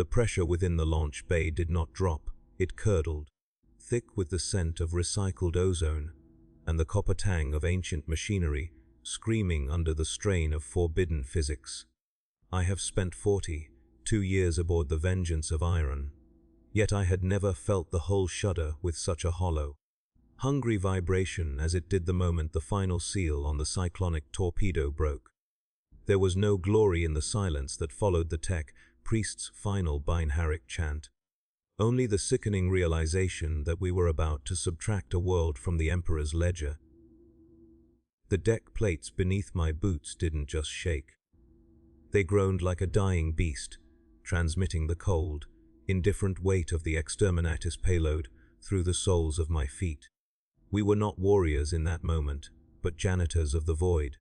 The pressure within the launch bay did not drop, it curdled, thick with the scent of recycled ozone and the copper tang of ancient machinery screaming under the strain of forbidden physics. I have spent 42 years aboard the Vengeance of Iron, yet I had never felt the hull shudder with such a hollow, hungry vibration as it did the moment the final seal on the Cyclonic Torpedo broke. There was no glory in the silence that followed the tech priest's final binaric chant. Only the sickening realization that we were about to subtract a world from the Emperor's ledger. The deck plates beneath my boots didn't just shake. They groaned like a dying beast, transmitting the cold, indifferent weight of the Exterminatus payload through the soles of my feet. We were not warriors in that moment, but janitors of the void,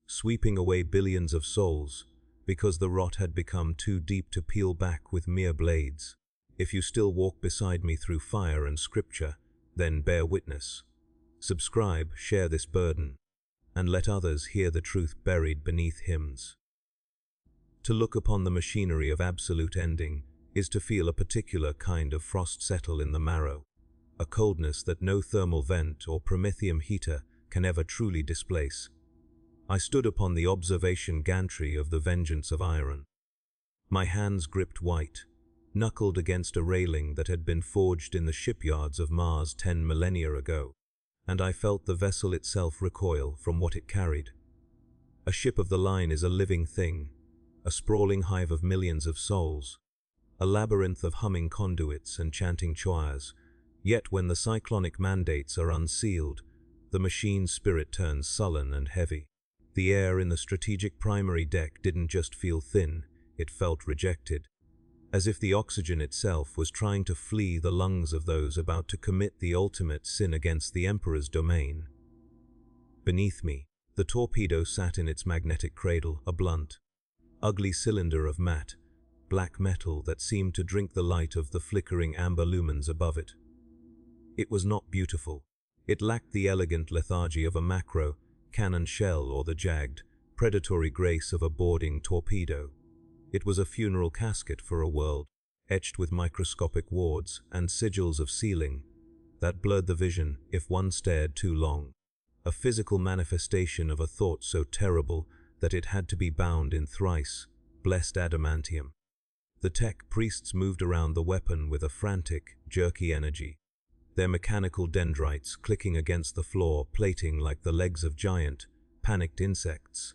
sweeping away billions of souls, because the rot had become too deep to peel back with mere blades. If you still walk beside me through fire and scripture, then bear witness. Subscribe, share this burden, and let others hear the truth buried beneath hymns. To look upon the machinery of absolute ending is to feel a particular kind of frost settle in the marrow, a coldness that no thermal vent or promethium heater can ever truly displace. I stood upon the observation gantry of the Vengeance of Iron. My hands gripped white, knuckled against a railing that had been forged in the shipyards of Mars 10 millennia ago, and I felt the vessel itself recoil from what it carried. A ship of the line is a living thing, a sprawling hive of millions of souls, a labyrinth of humming conduits and chanting choirs. Yet when the cyclonic mandates are unsealed, the machine's spirit turns sullen and heavy. The air in the strategic primary deck didn't just feel thin, it felt rejected, as if the oxygen itself was trying to flee the lungs of those about to commit the ultimate sin against the Emperor's domain. Beneath me, the torpedo sat in its magnetic cradle, a blunt, ugly cylinder of matte, black metal that seemed to drink the light of the flickering amber lumens above it. It was not beautiful. It lacked the elegant lethargy of a macro cannon shell or the jagged, predatory grace of a boarding torpedo. It was a funeral casket for a world, etched with microscopic wards and sigils of sealing that blurred the vision if one stared too long. A physical manifestation of a thought so terrible that it had to be bound in thrice blessed adamantium. The tech priests moved around the weapon with a frantic, jerky energy, their mechanical dendrites clicking against the floor, plating like the legs of giant, panicked insects.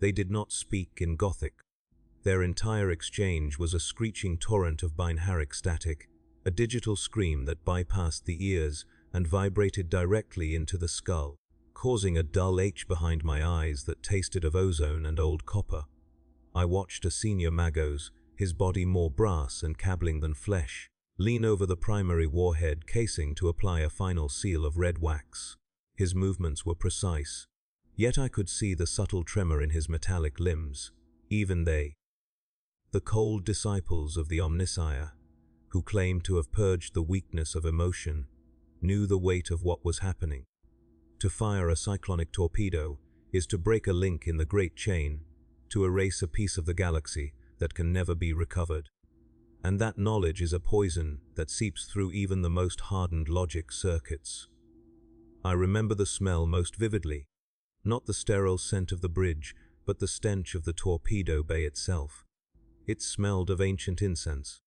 They did not speak in Gothic. Their entire exchange was a screeching torrent of binaric static, a digital scream that bypassed the ears and vibrated directly into the skull, causing a dull ache behind my eyes that tasted of ozone and old copper. I watched a senior magos, his body more brass and cabling than flesh, lean over the primary warhead casing to apply a final seal of red wax. His movements were precise, yet I could see the subtle tremor in his metallic limbs. Even they, the cold disciples of the Omnissiah, who claimed to have purged the weakness of emotion, knew the weight of what was happening. To fire a cyclonic torpedo is to break a link in the great chain, to erase a piece of the galaxy that can never be recovered. And that knowledge is a poison that seeps through even the most hardened logic circuits. I remember the smell most vividly, not the sterile scent of the bridge, but the stench of the torpedo bay itself. It smelled of ancient incense,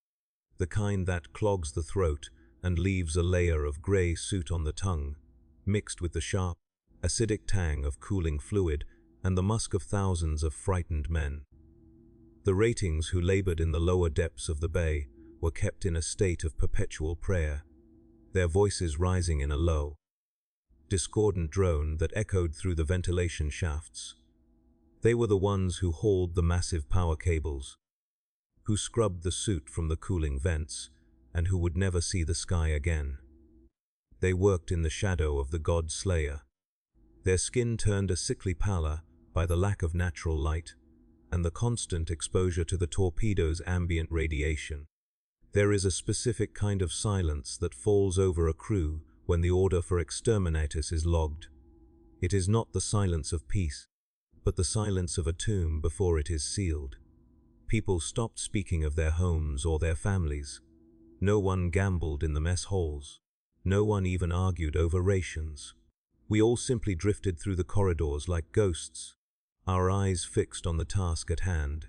the kind that clogs the throat and leaves a layer of grey soot on the tongue, mixed with the sharp, acidic tang of cooling fluid and the musk of thousands of frightened men. The ratings who labored in the lower depths of the bay were kept in a state of perpetual prayer, their voices rising in a low, discordant drone that echoed through the ventilation shafts. They were the ones who hauled the massive power cables, who scrubbed the soot from the cooling vents, and who would never see the sky again. They worked in the shadow of the God Slayer, their skin turned a sickly pallor by the lack of natural light and the constant exposure to the torpedo's ambient radiation. There is a specific kind of silence that falls over a crew when the order for Exterminatus is logged. It is not the silence of peace, but the silence of a tomb before it is sealed. People stopped speaking of their homes or their families. No one gambled in the mess halls. No one even argued over rations. We all simply drifted through the corridors like ghosts, our eyes fixed on the task at hand,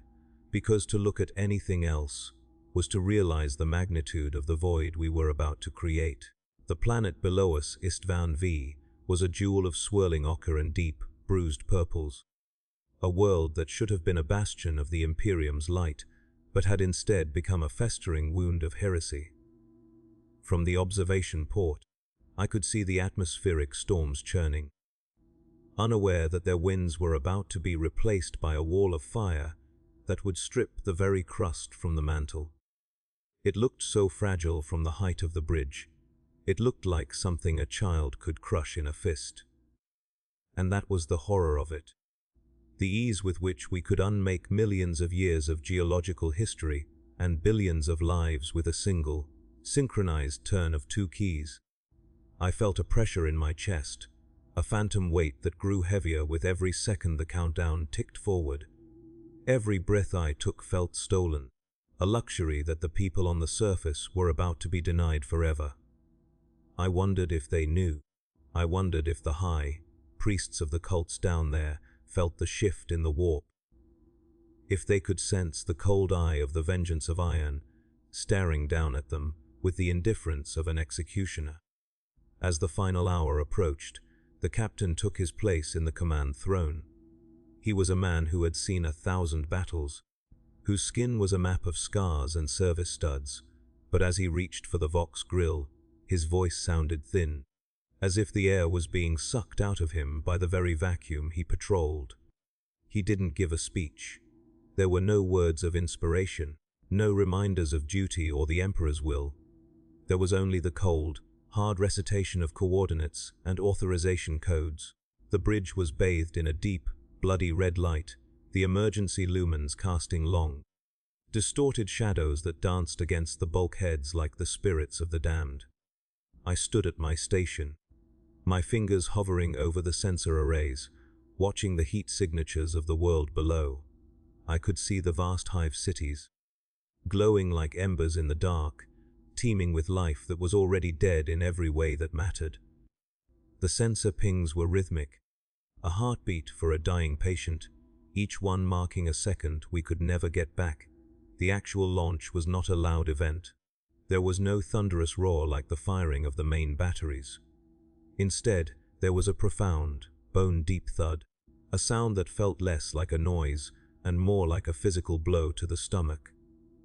because to look at anything else was to realize the magnitude of the void we were about to create. The planet below us, Istvan V, was a jewel of swirling ochre and deep, bruised purples. A world that should have been a bastion of the Imperium's light, but had instead become a festering wound of heresy. From the observation port, I could see the atmospheric storms churning. Unaware that their winds were about to be replaced by a wall of fire that would strip the very crust from the mantle. It looked so fragile from the height of the bridge. It looked like something a child could crush in a fist. And that was the horror of it. The ease with which we could unmake millions of years of geological history and billions of lives with a single, synchronized turn of two keys. I felt a pressure in my chest, a phantom weight that grew heavier with every second the countdown ticked forward. Every breath I took felt stolen, a luxury that the people on the surface were about to be denied forever. I wondered if they knew. I wondered if the high priests of the cults down there felt the shift in the warp. If they could sense the cold eye of the vengeance of iron staring down at them with the indifference of an executioner. As the final hour approached, the captain took his place in the command throne. He was a man who had seen 1,000 battles, whose skin was a map of scars and service studs, but as he reached for the Vox grill, his voice sounded thin, as if the air was being sucked out of him by the very vacuum he patrolled. He didn't give a speech. There were no words of inspiration, no reminders of duty or the Emperor's will. There was only the cold, hard recitation of coordinates and authorization codes. The bridge was bathed in a deep, bloody red light, the emergency lumens casting long, distorted shadows that danced against the bulkheads like the spirits of the damned. I stood at my station, my fingers hovering over the sensor arrays, watching the heat signatures of the world below. I could see the vast hive cities, glowing like embers in the dark, teeming with life that was already dead in every way that mattered. The sensor pings were rhythmic, a heartbeat for a dying patient, each one marking a second we could never get back. The actual launch was not a loud event. There was no thunderous roar like the firing of the main batteries. Instead, there was a profound, bone-deep thud, a sound that felt less like a noise and more like a physical blow to the stomach.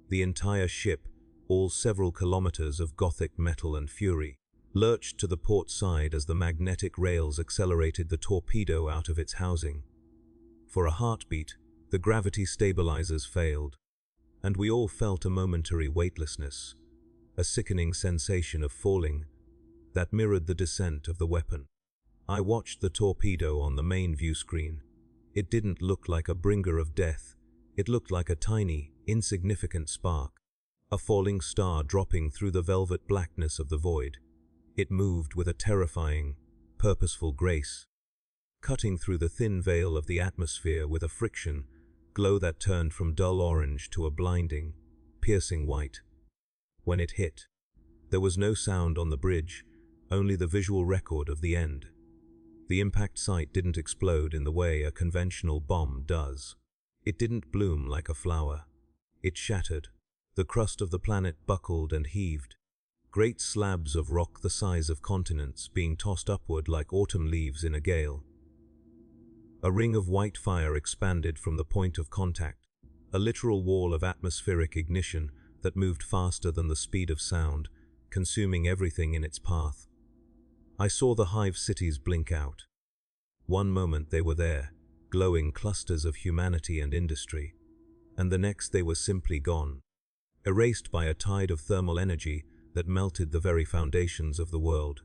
The entire ship, all several kilometers of Gothic metal and fury, lurched to the port side as the magnetic rails accelerated the torpedo out of its housing. For a heartbeat, the gravity stabilizers failed, and we all felt a momentary weightlessness, a sickening sensation of falling that mirrored the descent of the weapon. I watched the torpedo on the main view screen. It didn't look like a bringer of death. It looked like a tiny, insignificant spark, a falling star dropping through the velvet blackness of the void. It moved with a terrifying, purposeful grace, cutting through the thin veil of the atmosphere with a friction, glow that turned from dull orange to a blinding, piercing white. When it hit, there was no sound on the bridge, only the visual record of the end. The impact site didn't explode in the way a conventional bomb does. It didn't bloom like a flower. It shattered. The crust of the planet buckled and heaved, great slabs of rock the size of continents being tossed upward like autumn leaves in a gale. A ring of white fire expanded from the point of contact, a literal wall of atmospheric ignition that moved faster than the speed of sound, consuming everything in its path. I saw the hive cities blink out. One moment they were there, glowing clusters of humanity and industry, and the next they were simply gone, erased by a tide of thermal energy that melted the very foundations of the world.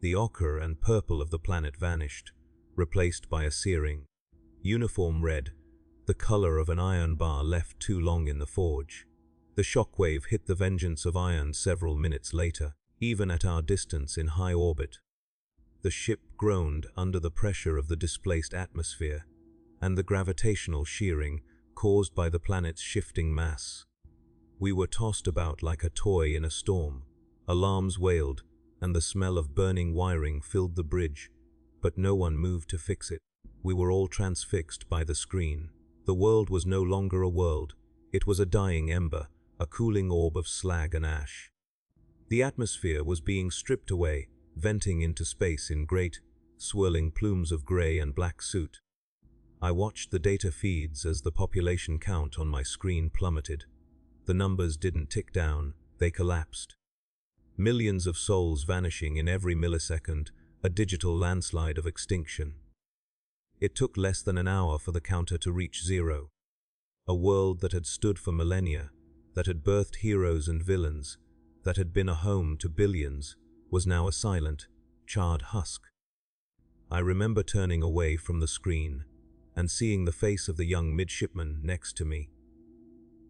The ochre and purple of the planet vanished, replaced by a searing, uniform red, the color of an iron bar left too long in the forge. The shockwave hit the vengeance of iron several minutes later, even at our distance in high orbit. The ship groaned under the pressure of the displaced atmosphere, and the gravitational shearing caused by the planet's shifting mass. We were tossed about like a toy in a storm. Alarms wailed, and the smell of burning wiring filled the bridge, but no one moved to fix it. We were all transfixed by the screen. The world was no longer a world. It was a dying ember, a cooling orb of slag and ash. The atmosphere was being stripped away, venting into space in great, swirling plumes of grey and black soot. I watched the data feeds as the population count on my screen plummeted. The numbers didn't tick down, they collapsed. Millions of souls vanishing in every millisecond, a digital landslide of extinction. It took less than an hour for the counter to reach zero. A world that had stood for millennia, that had birthed heroes and villains, that had been a home to billions, was now a silent, charred husk. I remember turning away from the screen and seeing the face of the young midshipman next to me.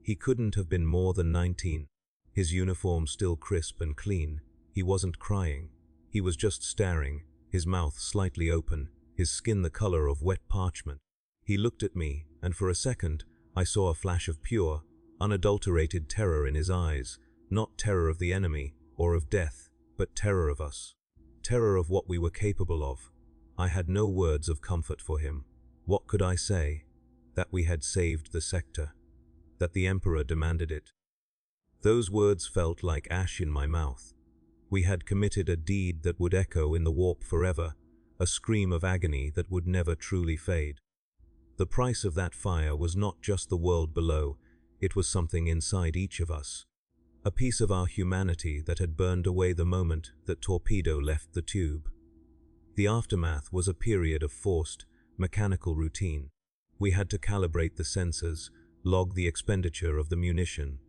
He couldn't have been more than 19. His uniform still crisp and clean. He wasn't crying. He was just staring, his mouth slightly open, his skin the color of wet parchment. He looked at me, and for a second, I saw a flash of pure, unadulterated terror in his eyes. Not terror of the enemy, or of death, but terror of us. Terror of what we were capable of. I had no words of comfort for him. What could I say? That we had saved the sector. That the Emperor demanded it. Those words felt like ash in my mouth. We had committed a deed that would echo in the warp forever, a scream of agony that would never truly fade. The price of that fire was not just the world below, it was something inside each of us. A piece of our humanity that had burned away the moment that Torpedo left the tube. The aftermath was a period of forced, mechanical routine. We had to calibrate the sensors, log the expenditure of the munition,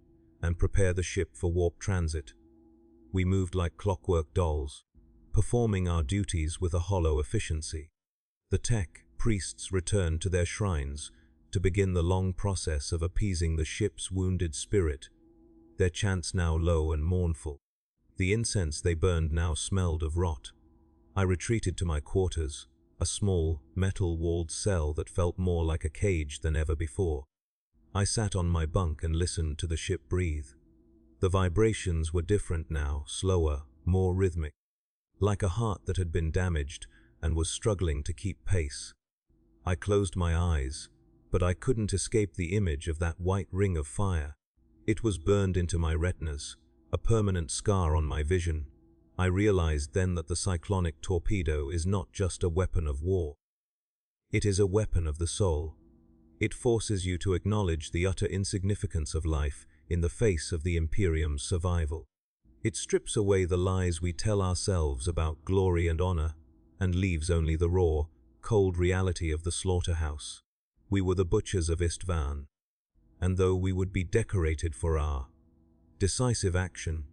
and prepare the ship for warp transit. We moved like clockwork dolls, performing our duties with a hollow efficiency. The tech priests returned to their shrines to begin the long process of appeasing the ship's wounded spirit, their chants now low and mournful. The incense they burned now smelled of rot. I retreated to my quarters, a small, metal-walled cell that felt more like a cage than ever before. I sat on my bunk and listened to the ship breathe. The vibrations were different now, slower, more rhythmic, like a heart that had been damaged and was struggling to keep pace. I closed my eyes, but I couldn't escape the image of that white ring of fire. It was burned into my retinas, a permanent scar on my vision. I realized then that the Cyclonic Torpedo is not just a weapon of war. It is a weapon of the soul. It forces you to acknowledge the utter insignificance of life in the face of the Imperium's survival. It strips away the lies we tell ourselves about glory and honor, and leaves only the raw, cold reality of the slaughterhouse. We were the butchers of Istvan, and though we would be decorated for our decisive action,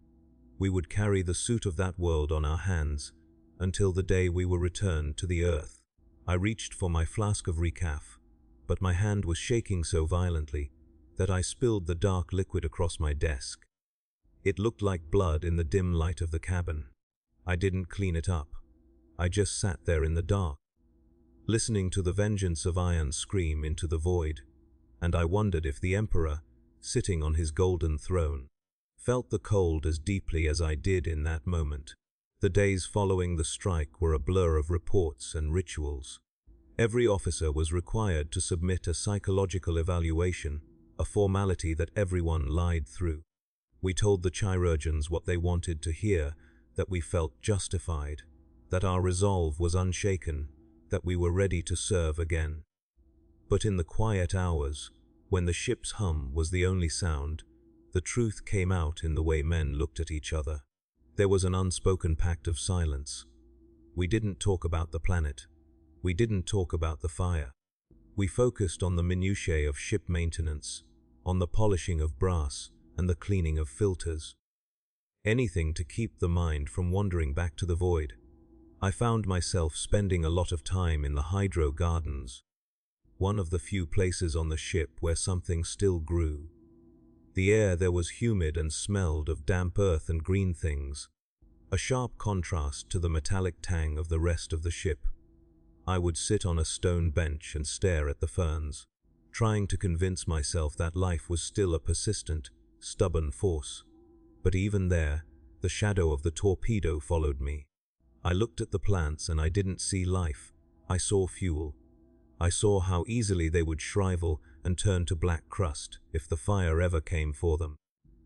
we would carry the suit of that world on our hands until the day we were returned to the earth. I reached for my flask of recaf, but my hand was shaking so violently that I spilled the dark liquid across my desk. It looked like blood in the dim light of the cabin. I didn't clean it up. I just sat there in the dark, listening to the vengeance of iron scream into the void, and I wondered if the Emperor, sitting on his golden throne, felt the cold as deeply as I did in that moment. The days following the strike were a blur of reports and rituals. Every officer was required to submit a psychological evaluation, a formality that everyone lied through. We told the chirurgeons what they wanted to hear, that we felt justified, that our resolve was unshaken, that we were ready to serve again. But in the quiet hours, when the ship's hum was the only sound, the truth came out in the way men looked at each other. There was an unspoken pact of silence. We didn't talk about the planet. We didn't talk about the fire. We focused on the minutiae of ship maintenance, on the polishing of brass and the cleaning of filters. Anything to keep the mind from wandering back to the void. I found myself spending a lot of time in the hydro gardens, one of the few places on the ship where something still grew. The air there was humid and smelled of damp earth and green things, a sharp contrast to the metallic tang of the rest of the ship. I would sit on a stone bench and stare at the ferns. trying to convince myself that life was still a persistent, stubborn force. But even there, the shadow of the torpedo followed me. I looked at the plants and I didn't see life. I saw fuel. I saw how easily they would shrivel and turn to black crust if the fire ever came for them.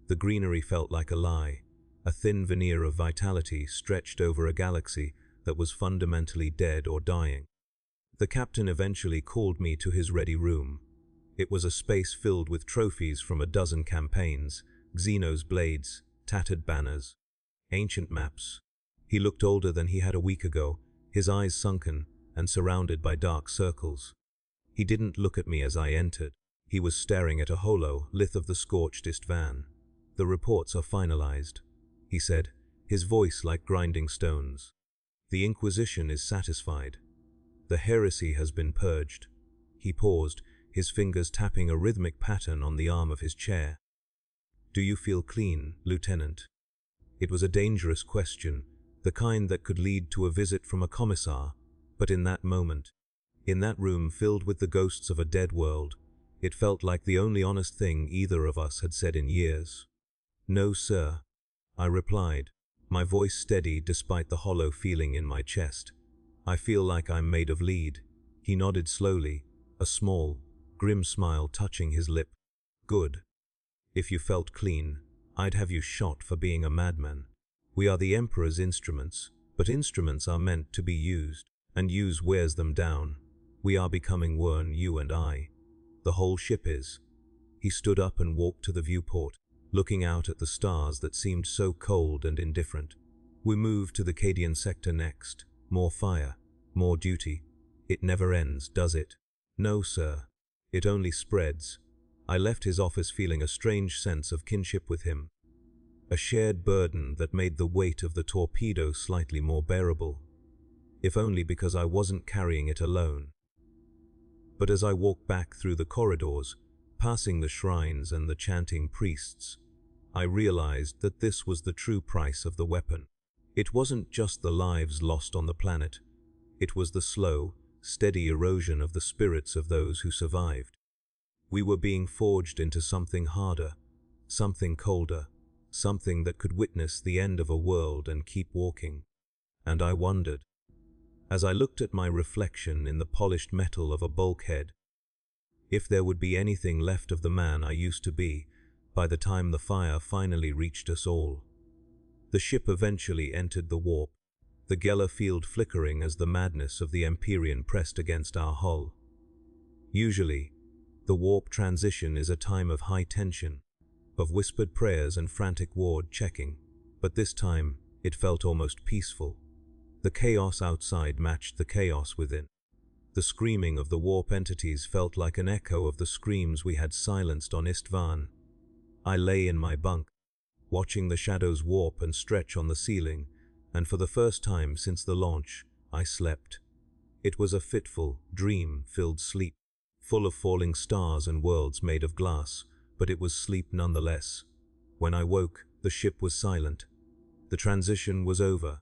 The greenery felt like a lie, a thin veneer of vitality stretched over a galaxy that was fundamentally dead or dying. The captain eventually called me to his ready room. It was a space filled with trophies from a dozen campaigns, Xeno's blades, tattered banners, ancient maps. He looked older than he had a week ago, his eyes sunken and surrounded by dark circles. He didn't look at me as I entered. He was staring at a holo lith of the scorched Istvan. "The reports are finalized," he said, his voice like grinding stones. "The Inquisition is satisfied. The heresy has been purged." He paused, his fingers tapping a rhythmic pattern on the arm of his chair. "Do you feel clean, Lieutenant?" It was a dangerous question, the kind that could lead to a visit from a commissar, but in that moment, in that room filled with the ghosts of a dead world, it felt like the only honest thing either of us had said in years. "No, sir," I replied, my voice steady despite the hollow feeling in my chest. "I feel like I'm made of lead." He nodded slowly, a small, grim smile touching his lip. "Good. If you felt clean, I'd have you shot for being a madman. We are the Emperor's instruments, but instruments are meant to be used, and use wears them down. We are becoming worn, you and I. The whole ship is." He stood up and walked to the viewport, looking out at the stars that seemed so cold and indifferent. "We move to the Cadian sector next. More fire, more duty. It never ends, does it?" "No, sir. It only spreads." I left his office feeling a strange sense of kinship with him, a shared burden that made the weight of the torpedo slightly more bearable, if only because I wasn't carrying it alone. But as I walked back through the corridors, passing the shrines and the chanting priests, I realized that this was the true price of the weapon. It wasn't just the lives lost on the planet. It was the slow, steady erosion of the spirits of those who survived. We were being forged into something harder, something colder, something that could witness the end of a world and keep walking. And I wondered, as I looked at my reflection in the polished metal of a bulkhead, if there would be anything left of the man I used to be by the time the fire finally reached us all. The ship eventually entered the warp, the Geller field flickering as the madness of the Imperium pressed against our hull. Usually, the warp transition is a time of high tension, of whispered prayers and frantic ward checking, but this time it felt almost peaceful. The chaos outside matched the chaos within. The screaming of the warp entities felt like an echo of the screams we had silenced on Istvan. I lay in my bunk, watching the shadows warp and stretch on the ceiling, and for the first time since the launch, I slept. It was a fitful, dream-filled sleep, full of falling stars and worlds made of glass, but it was sleep nonetheless. When I woke, the ship was silent. The transition was over.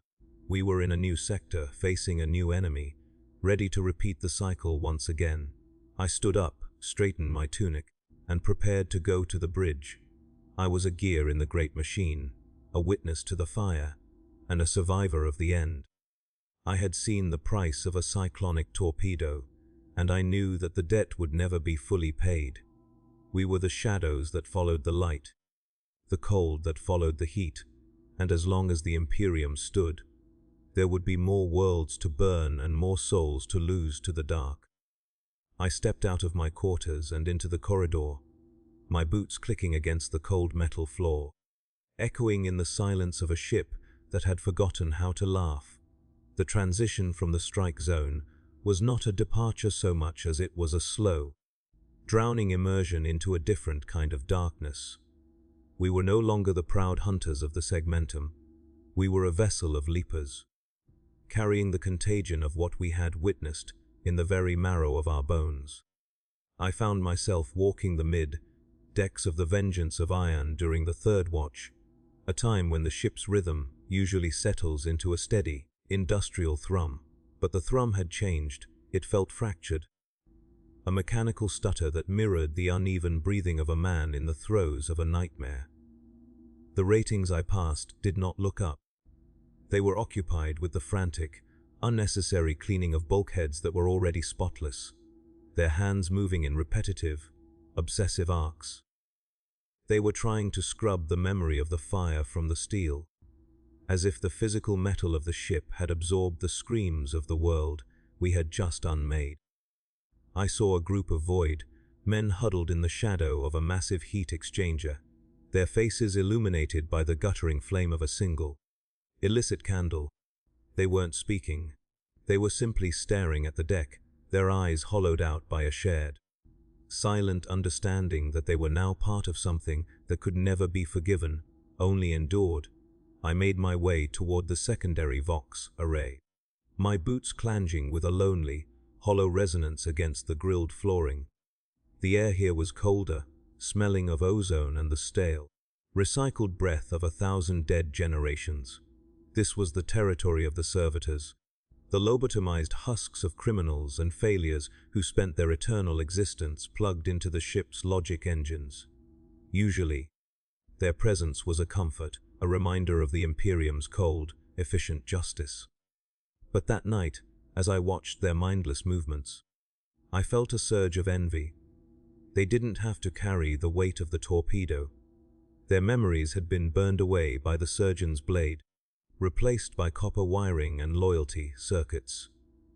We were in a new sector, facing a new enemy, ready to repeat the cycle once again. I stood up, straightened my tunic, and prepared to go to the bridge. I was a gear in the great machine, a witness to the fire, and a survivor of the end. I had seen the price of a cyclonic torpedo, and I knew that the debt would never be fully paid. We were the shadows that followed the light, the cold that followed the heat, and as long as the Imperium stood, there would be more worlds to burn and more souls to lose to the dark. I stepped out of my quarters and into the corridor, my boots clicking against the cold metal floor, echoing in the silence of a ship that had forgotten how to laugh. The transition from the strike zone was not a departure so much as it was a slow, drowning immersion into a different kind of darkness. We were no longer the proud hunters of the segmentum. We were a vessel of leapers, carrying the contagion of what we had witnessed in the very marrow of our bones. I found myself walking the mid-decks of the Vengeance of Iron during the third watch, a time when the ship's rhythm usually settles into a steady, industrial thrum. But the thrum had changed. It felt fractured. a mechanical stutter that mirrored the uneven breathing of a man in the throes of a nightmare. The ratings I passed did not look up. They were occupied with the frantic, unnecessary cleaning of bulkheads that were already spotless, their hands moving in repetitive, obsessive arcs. They were trying to scrub the memory of the fire from the steel, as if the physical metal of the ship had absorbed the screams of the world we had just unmade. I saw a group of void, men huddled in the shadow of a massive heat exchanger, their faces illuminated by the guttering flame of a single, illicit candle. They weren't speaking. They were simply staring at the deck, their eyes hollowed out by a shared, silent understanding that they were now part of something that could never be forgiven, only endured. I made my way toward the secondary Vox array, my boots clanging with a lonely, hollow resonance against the grilled flooring. The air here was colder, smelling of ozone and the stale, recycled breath of 1,000 dead generations. This was the territory of the servitors, the lobotomized husks of criminals and failures who spent their eternal existence plugged into the ship's logic engines. Usually, their presence was a comfort, a reminder of the Imperium's cold, efficient justice. But that night, as I watched their mindless movements, I felt a surge of envy. They didn't have to carry the weight of the torpedo. Their memories had been burned away by the surgeon's blade, replaced by copper wiring and loyalty circuits.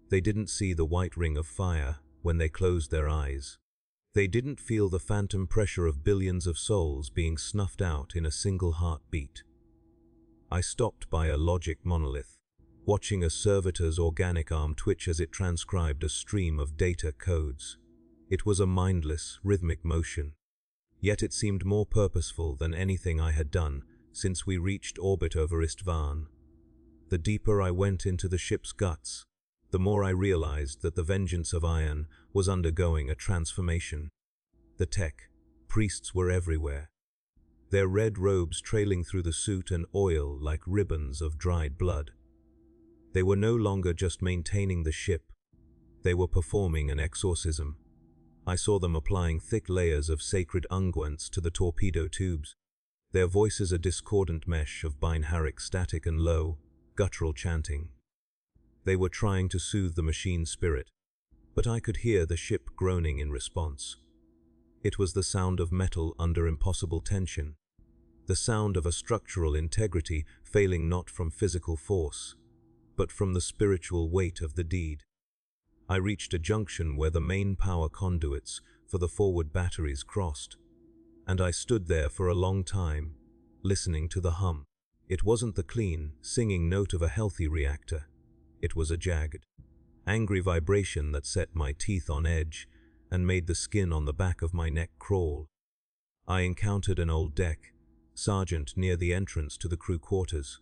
They didn't see the white ring of fire when they closed their eyes. They didn't feel the phantom pressure of billions of souls being snuffed out in a single heartbeat. I stopped by a logic monolith, watching a servitor's organic arm twitch as it transcribed a stream of data codes. It was a mindless, rhythmic motion, yet it seemed more purposeful than anything I had done since we reached orbit over Istvan. The deeper I went into the ship's guts, the more I realized that the vengeance of iron was undergoing a transformation. The tech, priests were everywhere, their red robes trailing through the suit and oil like ribbons of dried blood. They were no longer just maintaining the ship, they were performing an exorcism. I saw them applying thick layers of sacred unguents to the torpedo tubes, their voices a discordant mesh of binaric static and low, guttural chanting. They were trying to soothe the machine's spirit, but I could hear the ship groaning in response. It was the sound of metal under impossible tension, the sound of a structural integrity failing not from physical force, but from the spiritual weight of the deed. I reached a junction where the main power conduits for the forward batteries crossed, and I stood there for a long time, listening to the hum. It wasn't the clean, singing note of a healthy reactor. It was a jagged, angry vibration that set my teeth on edge and made the skin on the back of my neck crawl. I encountered an old deck sergeant near the entrance to the crew quarters,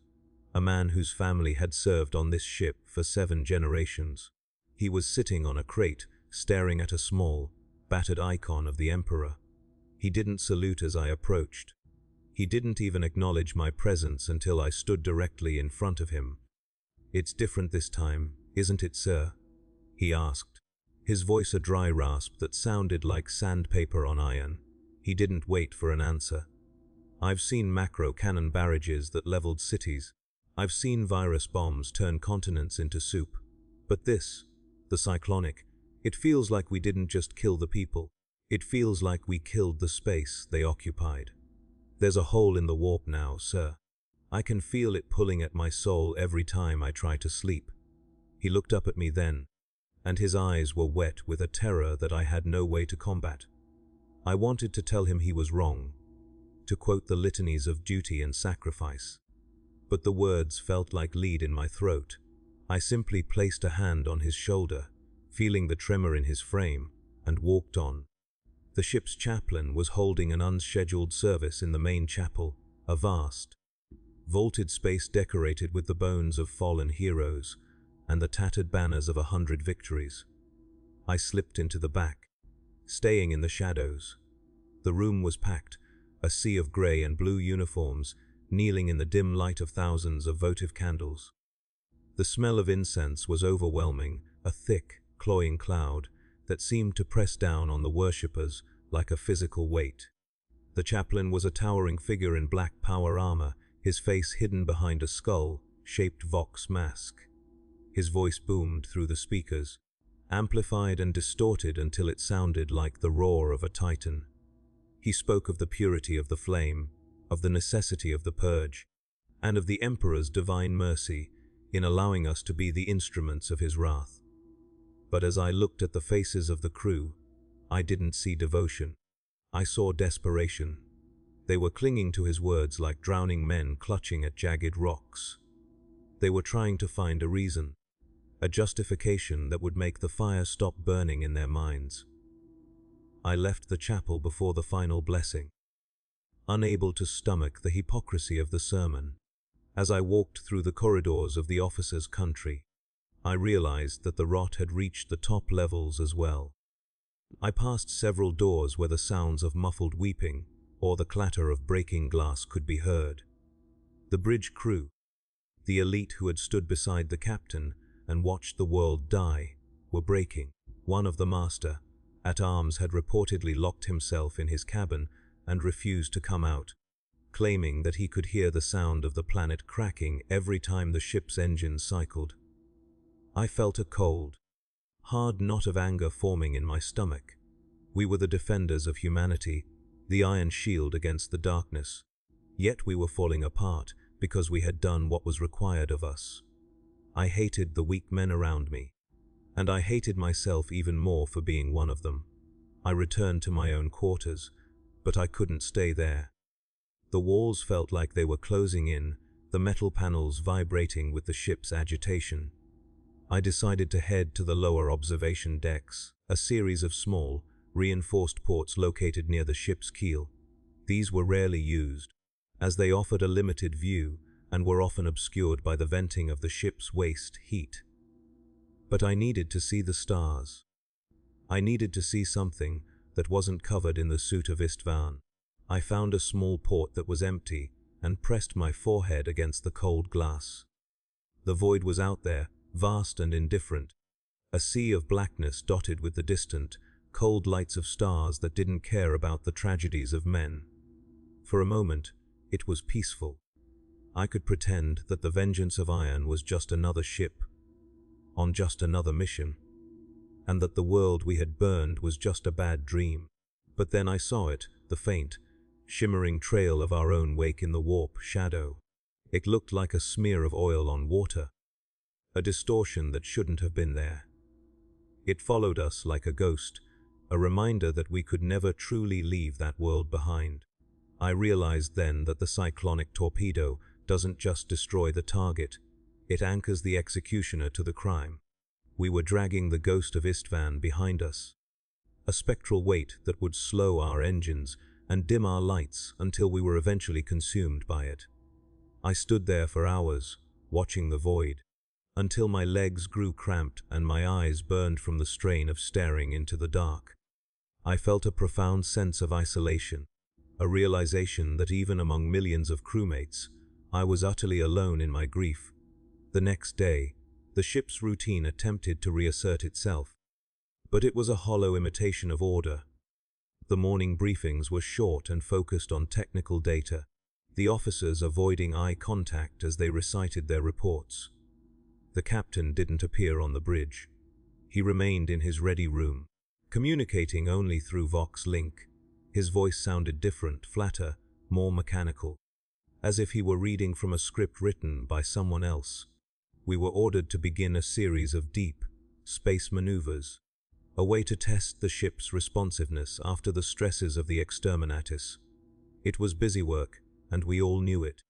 a man whose family had served on this ship for 7 generations. He was sitting on a crate, staring at a small, battered icon of the Emperor. He didn't salute as I approached. He didn't even acknowledge my presence until I stood directly in front of him. "It's different this time, isn't it, sir?" he asked, his voice a dry rasp that sounded like sandpaper on iron. He didn't wait for an answer. I've seen macro cannon barrages that leveled cities. I've seen virus bombs turn continents into soup. But this, the Cyclonic, it feels like we didn't just kill the people. It feels like we killed the space they occupied. There's a hole in the warp now, sir. I can feel it pulling at my soul every time I try to sleep. He looked up at me then, and his eyes were wet with a terror that I had no way to combat. I wanted to tell him he was wrong, to quote the litanies of duty and sacrifice, but the words felt like lead in my throat. I simply placed a hand on his shoulder, feeling the tremor in his frame, and walked on. The ship's chaplain was holding an unscheduled service in the main chapel, a vast, vaulted space decorated with the bones of fallen heroes and the tattered banners of 100 victories. I slipped into the back, staying in the shadows. The room was packed, a sea of grey and blue uniforms, kneeling in the dim light of thousands of votive candles. The smell of incense was overwhelming, a thick, cloying cloud that seemed to press down on the worshippers like a physical weight. The chaplain was a towering figure in black power armor, his face hidden behind a skull-shaped Vox mask. His voice boomed through the speakers, amplified and distorted until it sounded like the roar of a titan. He spoke of the purity of the flame, of the necessity of the purge, and of the Emperor's divine mercy in allowing us to be the instruments of his wrath. But as I looked at the faces of the crew, I didn't see devotion. I saw desperation. They were clinging to his words like drowning men clutching at jagged rocks. They were trying to find a reason, a justification that would make the fire stop burning in their minds. I left the chapel before the final blessing, unable to stomach the hypocrisy of the sermon. As I walked through the corridors of the officers' country, I realized that the rot had reached the top levels as well. I passed several doors where the sounds of muffled weeping or the clatter of breaking glass could be heard. The bridge crew, the elite who had stood beside the captain and watched the world die, were breaking. One of the master at arms had reportedly locked himself in his cabin and refused to come out, claiming that he could hear the sound of the planet cracking every time the ship's engines cycled. I felt a cold, hard knot of anger forming in my stomach. We were the defenders of humanity, the iron shield against the darkness. Yet we were falling apart because we had done what was required of us. I hated the weak men around me, and I hated myself even more for being one of them. I returned to my own quarters, but I couldn't stay there. The walls felt like they were closing in, the metal panels vibrating with the ship's agitation. I decided to head to the lower observation decks, a series of small, reinforced ports located near the ship's keel. These were rarely used, as they offered a limited view and were often obscured by the venting of the ship's waste heat. But I needed to see the stars. I needed to see something that wasn't covered in the suit of Istvan. I found a small port that was empty and pressed my forehead against the cold glass. The void was out there, vast and indifferent, a sea of blackness dotted with the distant, cold lights of stars that didn't care about the tragedies of men. For a moment, it was peaceful. I could pretend that the vengeance of iron was just another ship, on just another mission, and that the world we had burned was just a bad dream. But then I saw it, the faint, shimmering trail of our own wake in the warp shadow. It looked like a smear of oil on water, a distortion that shouldn't have been there. It followed us like a ghost, a reminder that we could never truly leave that world behind. I realized then that the Cyclonic Torpedo doesn't just destroy the target, it anchors the executioner to the crime. We were dragging the ghost of Istvan behind us, a spectral weight that would slow our engines and dim our lights until we were eventually consumed by it. I stood there for hours, watching the void, until my legs grew cramped and my eyes burned from the strain of staring into the dark. I felt a profound sense of isolation, a realization that even among millions of crewmates, I was utterly alone in my grief. The next day, the ship's routine attempted to reassert itself, but it was a hollow imitation of order. The morning briefings were short and focused on technical data, the officers avoiding eye contact as they recited their reports. The captain didn't appear on the bridge. He remained in his ready room, communicating only through Vox Link. His voice sounded different, flatter, more mechanical, as if he were reading from a script written by someone else. We were ordered to begin a series of deep space maneuvers, a way to test the ship's responsiveness after the stresses of the Exterminatus. It was busy work, and we all knew it.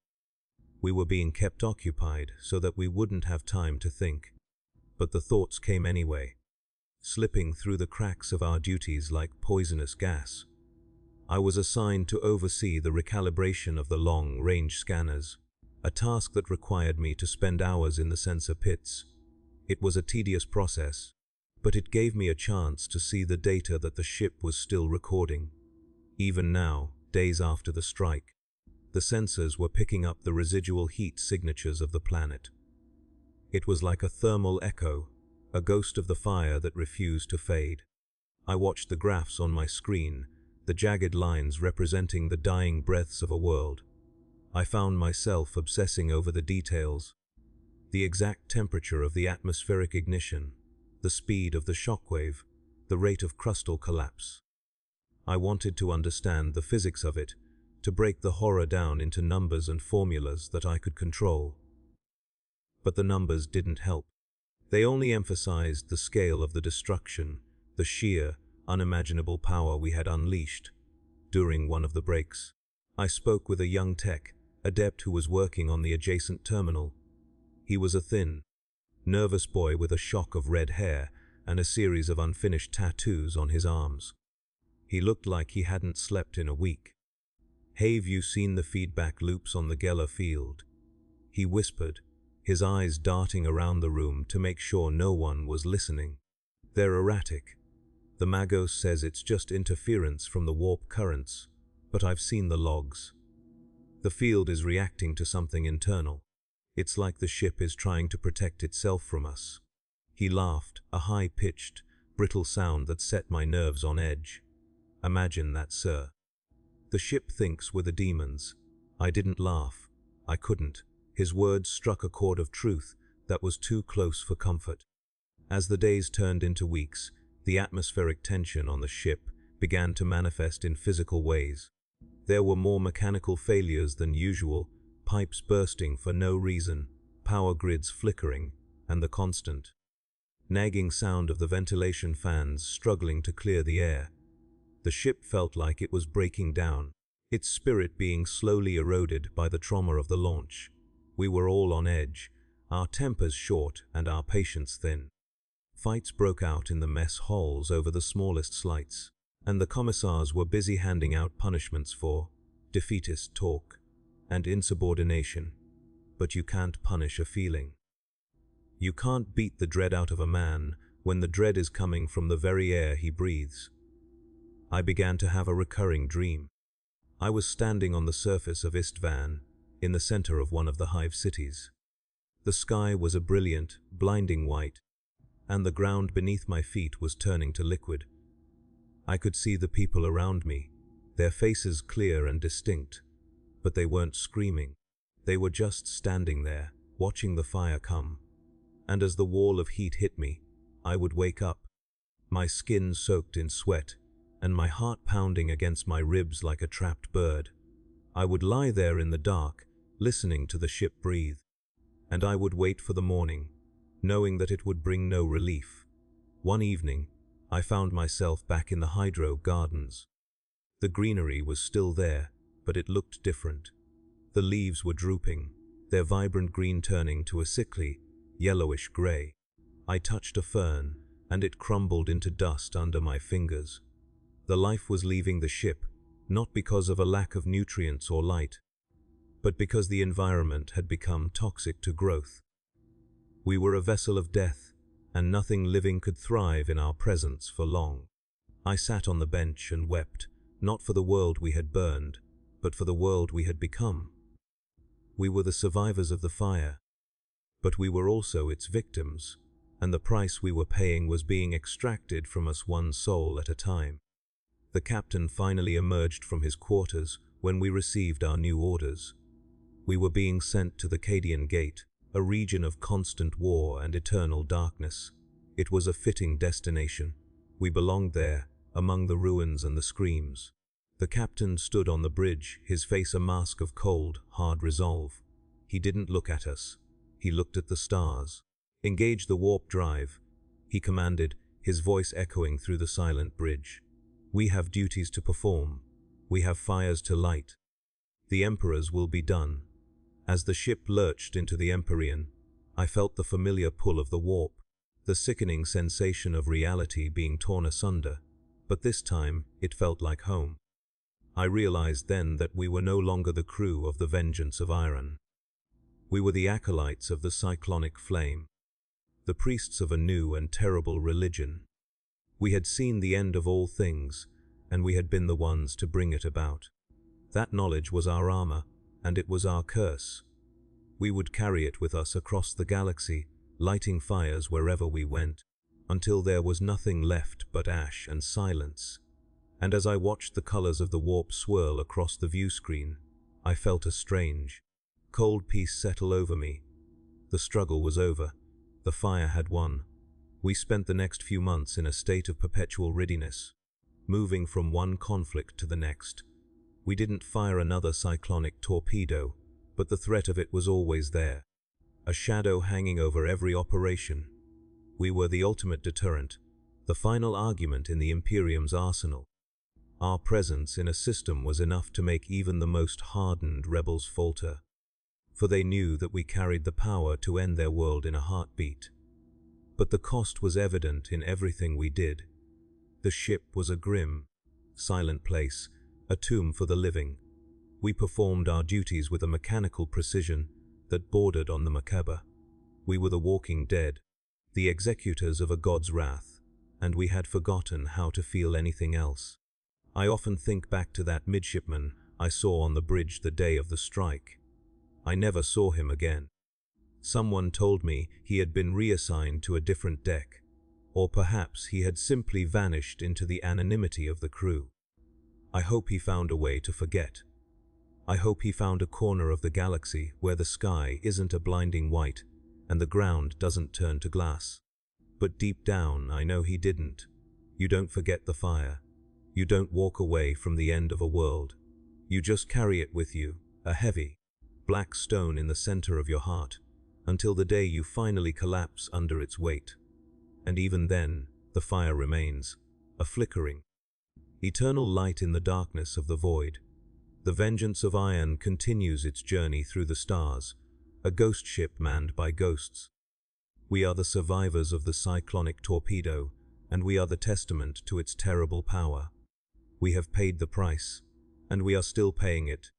We were being kept occupied so that we wouldn't have time to think. But the thoughts came anyway, slipping through the cracks of our duties like poisonous gas. I was assigned to oversee the recalibration of the long-range scanners, a task that required me to spend hours in the sensor pits. It was a tedious process, but it gave me a chance to see the data that the ship was still recording. Even now, days after the strike, the sensors were picking up the residual heat signatures of the planet. It was like a thermal echo, a ghost of the fire that refused to fade. I watched the graphs on my screen, the jagged lines representing the dying breaths of a world. I found myself obsessing over the details: the exact temperature of the atmospheric ignition, the speed of the shockwave, the rate of crustal collapse. I wanted to understand the physics of it, to break the horror down into numbers and formulas that I could control. But the numbers didn't help. They only emphasized the scale of the destruction, the sheer, unimaginable power we had unleashed. During one of the breaks, I spoke with a young tech, adept who was working on the adjacent terminal. He was a thin, nervous boy with a shock of red hair and a series of unfinished tattoos on his arms. He looked like he hadn't slept in a week. "Have you seen the feedback loops on the Geller field?" he whispered, his eyes darting around the room to make sure no one was listening. "They're erratic. The Magos says it's just interference from the warp currents, but I've seen the logs. The field is reacting to something internal. It's like the ship is trying to protect itself from us." He laughed, a high-pitched, brittle sound that set my nerves on edge. "Imagine that, sir. The ship thinks we're the demons." I didn't laugh. I couldn't. His words struck a chord of truth that was too close for comfort. As the days turned into weeks, the atmospheric tension on the ship began to manifest in physical ways. There were more mechanical failures than usual, pipes bursting for no reason, power grids flickering, and the constant, nagging sound of the ventilation fans struggling to clear the air. The ship felt like it was breaking down, its spirit being slowly eroded by the trauma of the launch. We were all on edge, our tempers short and our patience thin. Fights broke out in the mess halls over the smallest slights, and the commissars were busy handing out punishments for defeatist talk and insubordination. But you can't punish a feeling. You can't beat the dread out of a man when the dread is coming from the very air he breathes. I began to have a recurring dream. I was standing on the surface of Istvan, in the center of one of the hive cities. The sky was a brilliant, blinding white, and the ground beneath my feet was turning to liquid. I could see the people around me, their faces clear and distinct, but they weren't screaming. They were just standing there, watching the fire come. And as the wall of heat hit me, I would wake up, my skin soaked in sweat, and my heart pounding against my ribs like a trapped bird. I would lie there in the dark, listening to the ship breathe, and I would wait for the morning, knowing that it would bring no relief. One evening, I found myself back in the hydro gardens. The greenery was still there, but it looked different. The leaves were drooping, their vibrant green turning to a sickly, yellowish gray. I touched a fern, and it crumbled into dust under my fingers. The life was leaving the ship, not because of a lack of nutrients or light, but because the environment had become toxic to growth. We were a vessel of death, and nothing living could thrive in our presence for long. I sat on the bench and wept, not for the world we had burned, but for the world we had become. We were the survivors of the fire, but we were also its victims, and the price we were paying was being extracted from us one soul at a time. The captain finally emerged from his quarters when we received our new orders. We were being sent to the Cadian Gate, a region of constant war and eternal darkness. It was a fitting destination. We belonged there, among the ruins and the screams. The captain stood on the bridge, his face a mask of cold, hard resolve. He didn't look at us. He looked at the stars. "Engage the warp drive," he commanded, his voice echoing through the silent bridge. "We have duties to perform. We have fires to light. The Emperor's will be done." As the ship lurched into the Imperium, I felt the familiar pull of the warp, the sickening sensation of reality being torn asunder, but this time it felt like home. I realized then that we were no longer the crew of the Vengeance of Iron. We were the acolytes of the Cyclonic Flame, the priests of a new and terrible religion. We had seen the end of all things, and we had been the ones to bring it about. That knowledge was our armor, and it was our curse. We would carry it with us across the galaxy, lighting fires wherever we went. until there was nothing left but ash and silence. And as I watched the colors of the warp swirl across the view screen, I felt a strange, cold peace settle over me. The struggle was over. The fire had won. We spent the next few months in a state of perpetual readiness, moving from one conflict to the next. We didn't fire another cyclonic torpedo, but the threat of it was always there, a shadow hanging over every operation. We were the ultimate deterrent, the final argument in the Imperium's arsenal. Our presence in a system was enough to make even the most hardened rebels falter, for they knew that we carried the power to end their world in a heartbeat. But the cost was evident in everything we did. The ship was a grim, silent place, a tomb for the living. We performed our duties with a mechanical precision that bordered on the macabre. We were the walking dead, the executors of a god's wrath, and we had forgotten how to feel anything else. I often think back to that midshipman I saw on the bridge the day of the strike. I never saw him again. Someone told me he had been reassigned to a different deck, or perhaps he had simply vanished into the anonymity of the crew. I hope he found a way to forget. I hope he found a corner of the galaxy where the sky isn't a blinding white and the ground doesn't turn to glass. But deep down, I know he didn't. You don't forget the fire. You don't walk away from the end of a world. You just carry it with you, a heavy, black stone in the center of your heart, until the day you finally collapse under its weight. And even then, the fire remains, a flickering, eternal light in the darkness of the void. The vengeance of iron continues its journey through the stars, a ghost ship manned by ghosts. We are the survivors of the Cyclonic Torpedo, and we are the testament to its terrible power. We have paid the price, and we are still paying it,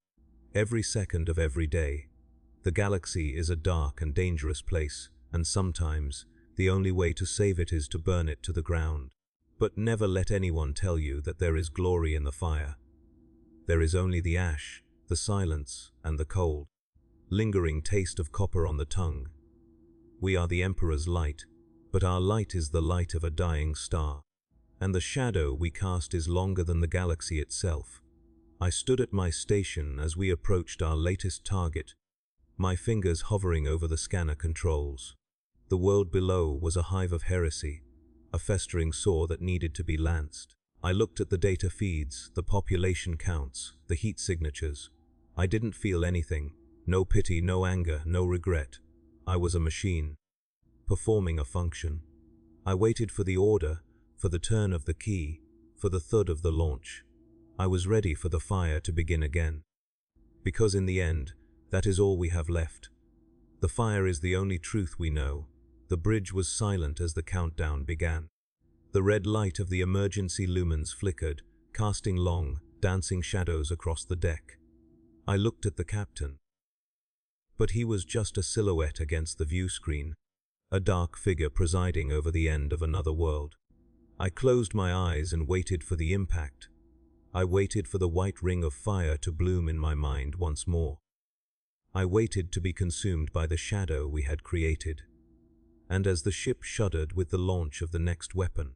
every second of every day. The galaxy is a dark and dangerous place, and sometimes the only way to save it is to burn it to the ground. But never let anyone tell you that there is glory in the fire. There is only the ash, the silence, and the cold, lingering taste of copper on the tongue. We are the Emperor's light, but our light is the light of a dying star, and the shadow we cast is longer than the galaxy itself. I stood at my station as we approached our latest target, my fingers hovering over the scanner controls. The world below was a hive of heresy, a festering sore that needed to be lanced. I looked at the data feeds, the population counts, the heat signatures. I didn't feel anything, no pity, no anger, no regret. I was a machine, performing a function. I waited for the order, for the turn of the key, for the thud of the launch. I was ready for the fire to begin again. Because in the end, that is all we have left. The fire is the only truth we know. The bridge was silent as the countdown began. The red light of the emergency lumens flickered, casting long, dancing shadows across the deck. I looked at the captain, but he was just a silhouette against the view screen, a dark figure presiding over the end of another world. I closed my eyes and waited for the impact. I waited for the white ring of fire to bloom in my mind once more. I waited to be consumed by the shadow we had created. And as the ship shuddered with the launch of the next weapon,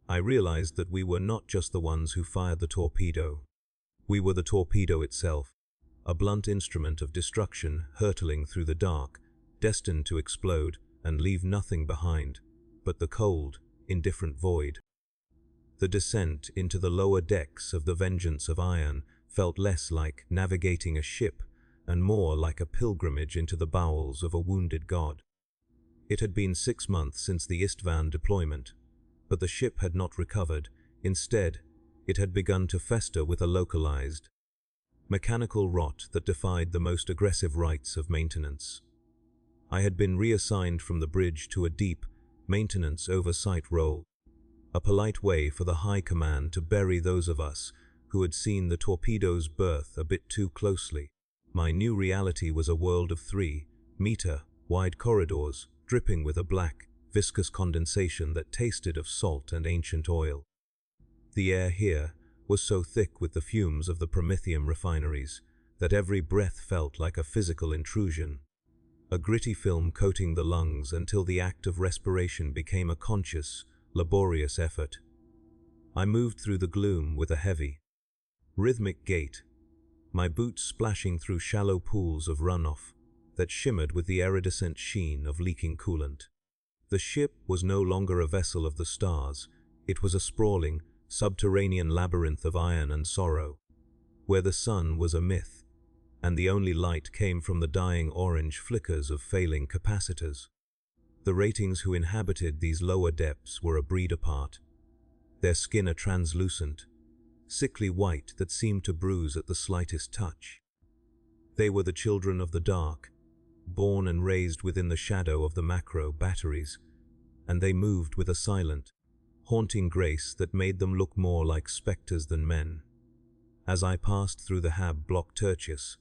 I realized that we were not just the ones who fired the torpedo. We were the torpedo itself, a blunt instrument of destruction hurtling through the dark, destined to explode and leave nothing behind but the cold, indifferent void. The descent into the lower decks of the Vengeance of Iron felt less like navigating a ship and more like a pilgrimage into the bowels of a wounded god. It had been 6 months since the Istvan deployment, but the ship had not recovered. Instead, it had begun to fester with a localized, mechanical rot that defied the most aggressive rites of maintenance. I had been reassigned from the bridge to a deep, maintenance oversight role, a polite way for the High Command to bury those of us who had seen the torpedo's birth a bit too closely. My new reality was a world of 3-meter wide corridors, dripping with a black, viscous condensation that tasted of salt and ancient oil. The air here was so thick with the fumes of the Promethium refineries that every breath felt like a physical intrusion. a gritty film coating the lungs until the act of respiration became a conscious, laborious effort. I moved through the gloom with a heavy, rhythmic gait, my boots splashing through shallow pools of runoff that shimmered with the iridescent sheen of leaking coolant. The ship was no longer a vessel of the stars. It was a sprawling, subterranean labyrinth of iron and sorrow, where the sun was a myth, and the only light came from the dying orange flickers of failing capacitors. The ratings who inhabited these lower depths were a breed apart, their skin a translucent, sickly white that seemed to bruise at the slightest touch. They were the children of the dark, born and raised within the shadow of the macro batteries, and they moved with a silent, haunting grace that made them look more like specters than men. As I passed through the Hab Block Tertius,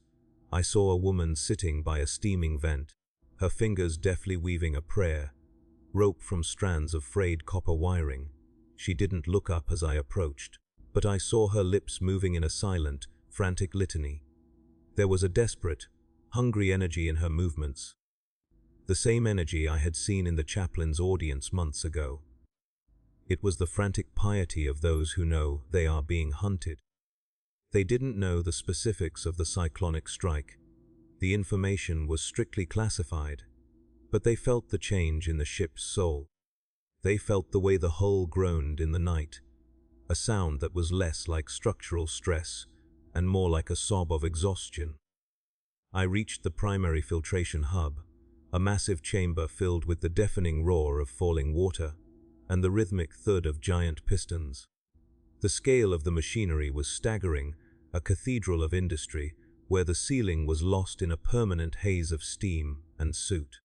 I saw a woman sitting by a steaming vent, her fingers deftly weaving a prayer, rope from strands of frayed copper wiring. She didn't look up as I approached, but I saw her lips moving in a silent, frantic litany. There was a desperate, hungry energy in her movements, the same energy I had seen in the chaplain's audience months ago. It was the frantic piety of those who know they are being hunted. They didn't know the specifics of the cyclonic strike. The information was strictly classified, but they felt the change in the ship's soul. They felt the way the hull groaned in the night, a sound that was less like structural stress and more like a sob of exhaustion. I reached the primary filtration hub, a massive chamber filled with the deafening roar of falling water and the rhythmic thud of giant pistons. The scale of the machinery was staggering, a cathedral of industry where the ceiling was lost in a permanent haze of steam and soot.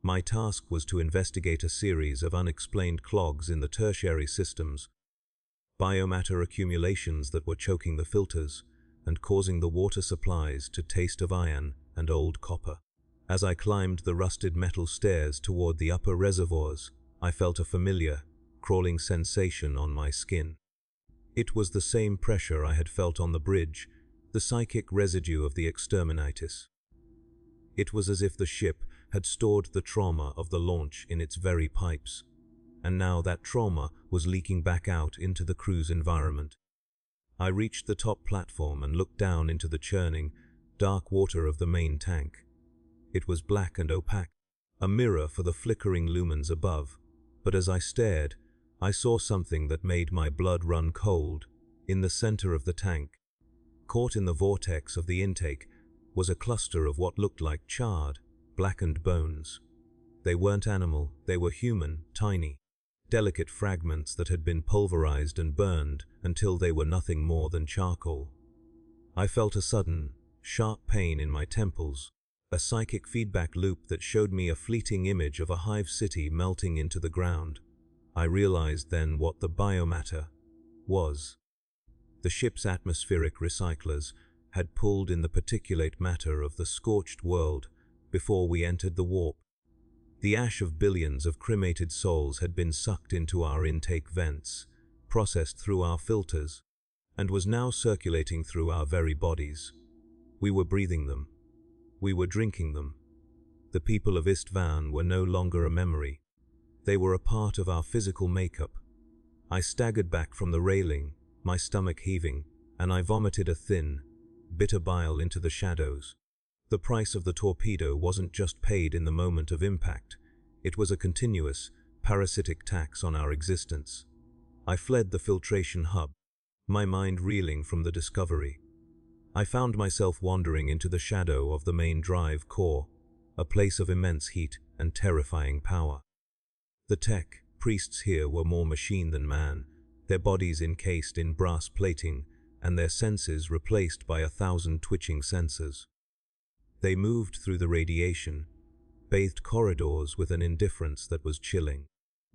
My task was to investigate a series of unexplained clogs in the tertiary systems, biomatter accumulations that were choking the filters and causing the water supplies to taste of iron and old copper. As I climbed the rusted metal stairs toward the upper reservoirs, I felt a familiar, crawling sensation on my skin. It was the same pressure I had felt on the bridge, the psychic residue of the Exterminatus. It was as if the ship had stored the trauma of the launch in its very pipes, and now that trauma was leaking back out into the crew's environment. I reached the top platform and looked down into the churning, dark water of the main tank. It was black and opaque, a mirror for the flickering lumens above, but as I stared, I saw something that made my blood run cold. In the center of the tank, caught in the vortex of the intake, was a cluster of what looked like charred, blackened bones. They weren't animal, they were human, tiny, delicate fragments that had been pulverized and burned until they were nothing more than charcoal. I felt a sudden, sharp pain in my temples, a psychic feedback loop that showed me a fleeting image of a hive city melting into the ground. I realized then what the biomatter was. The ship's atmospheric recyclers had pulled in the particulate matter of the scorched world before we entered the warp. The ash of billions of cremated souls had been sucked into our intake vents, processed through our filters, and was now circulating through our very bodies. We were breathing them. We were drinking them. The people of Istvan were no longer a memory. They were a part of our physical makeup. I staggered back from the railing, my stomach heaving, and I vomited a thin, bitter bile into the shadows. The price of the torpedo wasn't just paid in the moment of impact. It was a continuous, parasitic tax on our existence. I fled the filtration hub, my mind reeling from the discovery. I found myself wandering into the shadow of the main drive core, a place of immense heat and terrifying power. The tech priests here were more machine than man, their bodies encased in brass plating and their senses replaced by 1,000 twitching sensors. They moved through the radiation, bathed corridors with an indifference that was chilling.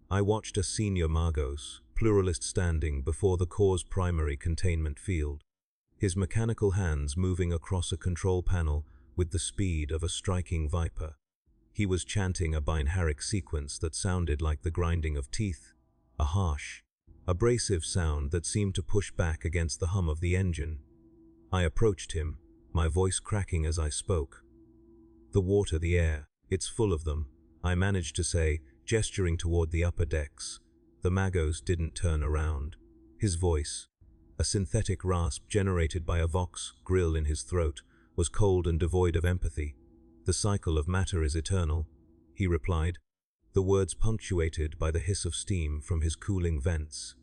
I watched a senior Magos, pluralist standing before the core's primary containment field, his mechanical hands moving across a control panel with the speed of a striking viper. He was chanting a binaric sequence that sounded like the grinding of teeth, a harsh, abrasive sound that seemed to push back against the hum of the engine. I approached him, my voice cracking as I spoke. The water, the air, It's full of them, I managed to say, gesturing toward the upper decks. The Magos didn't turn around. His voice, a synthetic rasp generated by a Vox grill in his throat, was cold and devoid of empathy. "The cycle of matter is eternal," he replied, the words punctuated by the hiss of steam from his cooling vents.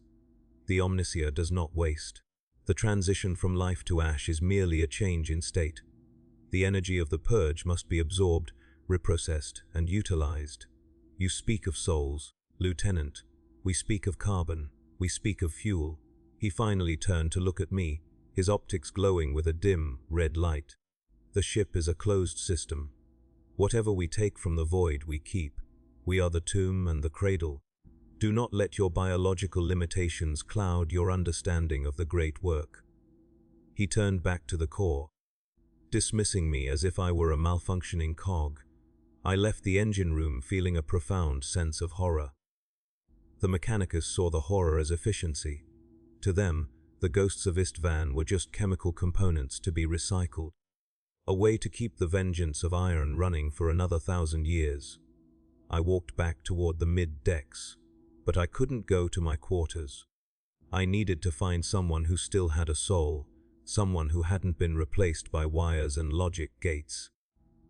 "The omnisia does not waste. The transition from life to ash is merely a change in state. The energy of the purge must be absorbed, reprocessed, and utilized. You speak of souls, Lieutenant. We speak of carbon. We speak of fuel." He finally turned to look at me, his optics glowing with a dim, red light. "The ship is a closed system. Whatever we take from the void we keep. We are the tomb and the cradle. Do not let your biological limitations cloud your understanding of the great work." He turned back to the core, dismissing me as if I were a malfunctioning cog. I left the engine room feeling a profound sense of horror. The Mechanicus saw the horror as efficiency. To them, the ghosts of Istvan were just chemical components to be recycled. A way to keep the vengeance of iron running for another 1,000 years. I walked back toward the mid-decks, but I couldn't go to my quarters. I needed to find someone who still had a soul, someone who hadn't been replaced by wires and logic gates.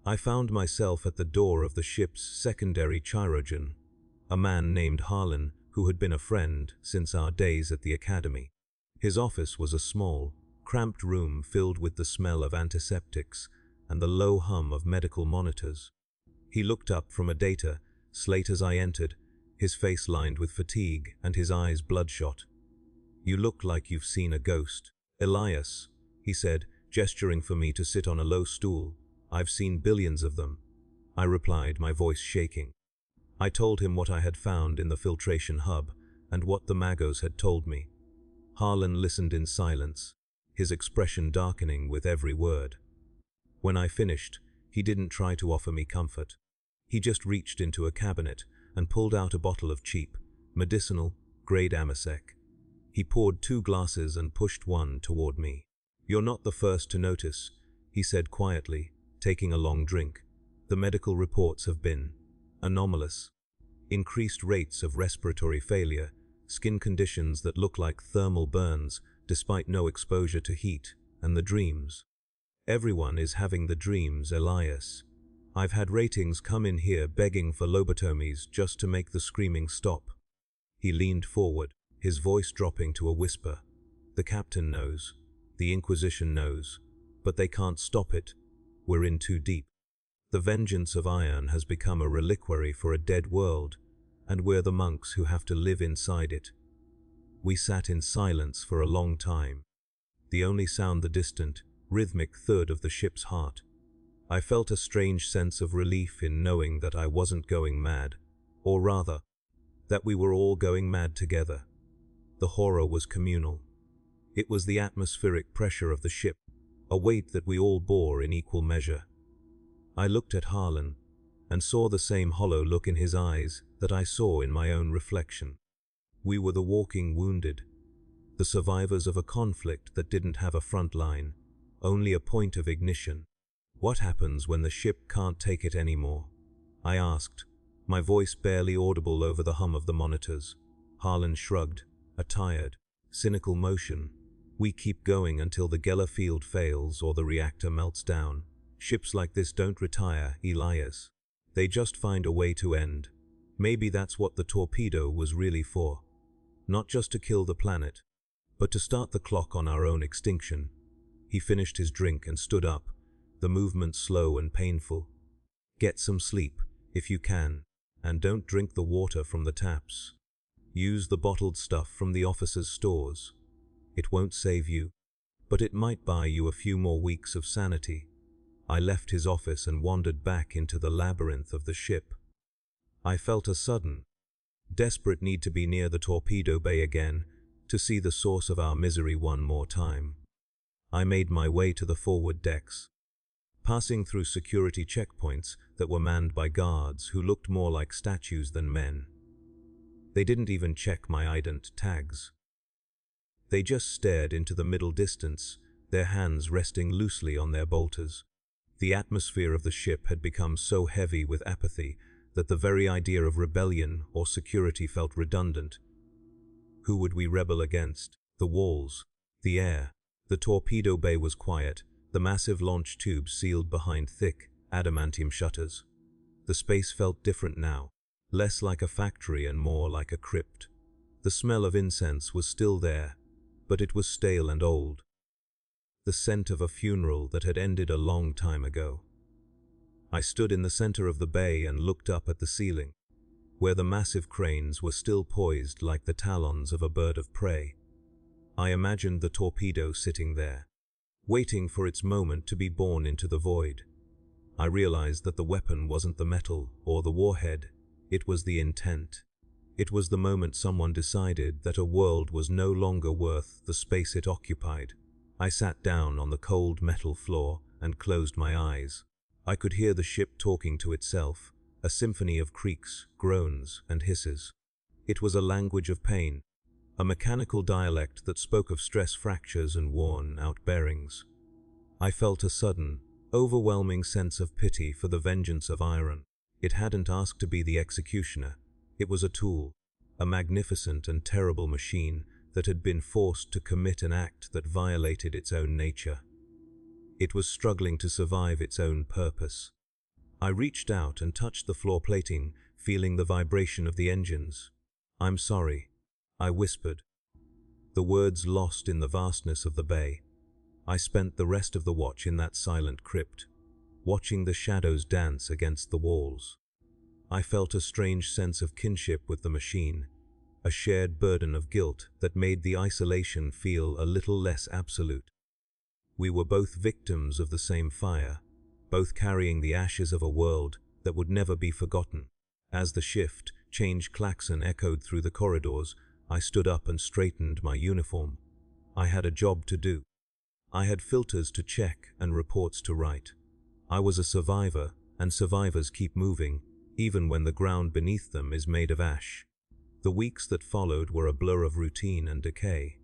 I found myself at the door of the ship's secondary chirogen, a man named Harlan who had been a friend since our days at the academy. His office was a small, cramped room filled with the smell of antiseptics and the low hum of medical monitors. He looked up from a data slate as I entered, his face lined with fatigue and his eyes bloodshot. "You look like you've seen a ghost, Elias," he said, gesturing for me to sit on a low stool. "I've seen billions of them," I replied, my voice shaking. I told him what I had found in the filtration hub and what the Magos had told me. Harlan listened in silence, his expression darkening with every word. When I finished, he didn't try to offer me comfort. He just reached into a cabinet and pulled out a bottle of cheap, medicinal, grade Amasec. He poured 2 glasses and pushed one toward me. "You're not the first to notice," he said quietly, taking a long drink. "The medical reports have been anomalous. Increased rates of respiratory failure, skin conditions that look like thermal burns despite no exposure to heat, and the dreams. Everyone is having the dreams, Elias. I've had ratings come in here begging for lobotomies just to make the screaming stop." He leaned forward, his voice dropping to a whisper. "The captain knows. The Inquisition knows. But they can't stop it. We're in too deep. The vengeance of iron has become a reliquary for a dead world, and we're the monks who have to live inside it." We sat in silence for a long time, the only sound the distant, rhythmic thud of the ship's heart. I felt a strange sense of relief in knowing that I wasn't going mad, or rather, that we were all going mad together. The horror was communal. It was the atmospheric pressure of the ship, a weight that we all bore in equal measure. I looked at Harlan, and saw the same hollow look in his eyes that I saw in my own reflection. We were the walking wounded, the survivors of a conflict that didn't have a front line, only a point of ignition. "What happens when the ship can't take it anymore?" I asked, my voice barely audible over the hum of the monitors. Harlan shrugged, a tired, cynical motion. "We keep going until the Geller field fails or the reactor melts down. Ships like this don't retire, Elias. They just find a way to end. Maybe that's what the torpedo was really for. Not just to kill the planet, but to start the clock on our own extinction." He finished his drink and stood up, the movement slow and painful. "Get some sleep, if you can, and don't drink the water from the taps. Use the bottled stuff from the officers' stores. It won't save you, but it might buy you a few more weeks of sanity." I left his office and wandered back into the labyrinth of the ship. I felt a sudden, desperate need to be near the torpedo bay again, to see the source of our misery one more time. I made my way to the forward decks, passing through security checkpoints that were manned by guards who looked more like statues than men. They didn't even check my ident tags. They just stared into the middle distance, their hands resting loosely on their bolters. The atmosphere of the ship had become so heavy with apathy that the very idea of rebellion or security felt redundant. Who would we rebel against? The walls, the air. The torpedo bay was quiet, the massive launch tubes sealed behind thick, adamantium shutters. The space felt different now, less like a factory and more like a crypt. The smell of incense was still there, but it was stale and old. The scent of a funeral that had ended a long time ago. I stood in the center of the bay and looked up at the ceiling, where the massive cranes were still poised like the talons of a bird of prey. I imagined the torpedo sitting there, waiting for its moment to be born into the void. I realized that the weapon wasn't the metal or the warhead, it was the intent. It was the moment someone decided that a world was no longer worth the space it occupied. I sat down on the cold metal floor and closed my eyes. I could hear the ship talking to itself, a symphony of creaks, groans, and hisses. It was a language of pain, a mechanical dialect that spoke of stress fractures and worn-out bearings. I felt a sudden, overwhelming sense of pity for the vengeance of iron. It hadn't asked to be the executioner. It was a tool, a magnificent and terrible machine that had been forced to commit an act that violated its own nature. It was struggling to survive its own purpose. I reached out and touched the floor plating, feeling the vibration of the engines. "I'm sorry," I whispered, the words lost in the vastness of the bay. I spent the rest of the watch in that silent crypt, watching the shadows dance against the walls. I felt a strange sense of kinship with the machine, a shared burden of guilt that made the isolation feel a little less absolute. We were both victims of the same fire, both carrying the ashes of a world that would never be forgotten. As the shift, change klaxon echoed through the corridors, I stood up and straightened my uniform. I had a job to do. I had filters to check and reports to write. I was a survivor, and survivors keep moving, even when the ground beneath them is made of ash. The weeks that followed were a blur of routine and decay.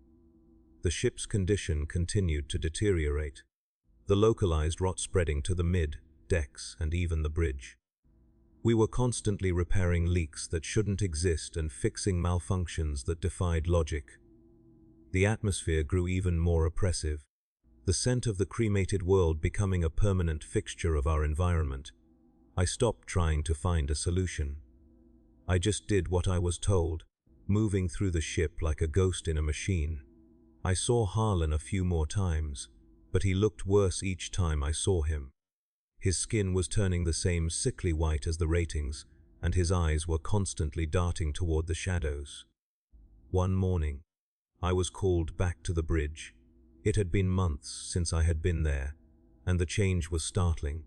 The ship's condition continued to deteriorate, the localized rot spreading to the mid, decks, and even the bridge. We were constantly repairing leaks that shouldn't exist and fixing malfunctions that defied logic. The atmosphere grew even more oppressive, the scent of the cremated world becoming a permanent fixture of our environment. I stopped trying to find a solution. I just did what I was told, moving through the ship like a ghost in a machine. I saw Harlan a few more times, but he looked worse each time I saw him. His skin was turning the same sickly white as the ratings, and his eyes were constantly darting toward the shadows. One morning, I was called back to the bridge. It had been months since I had been there, and the change was startling.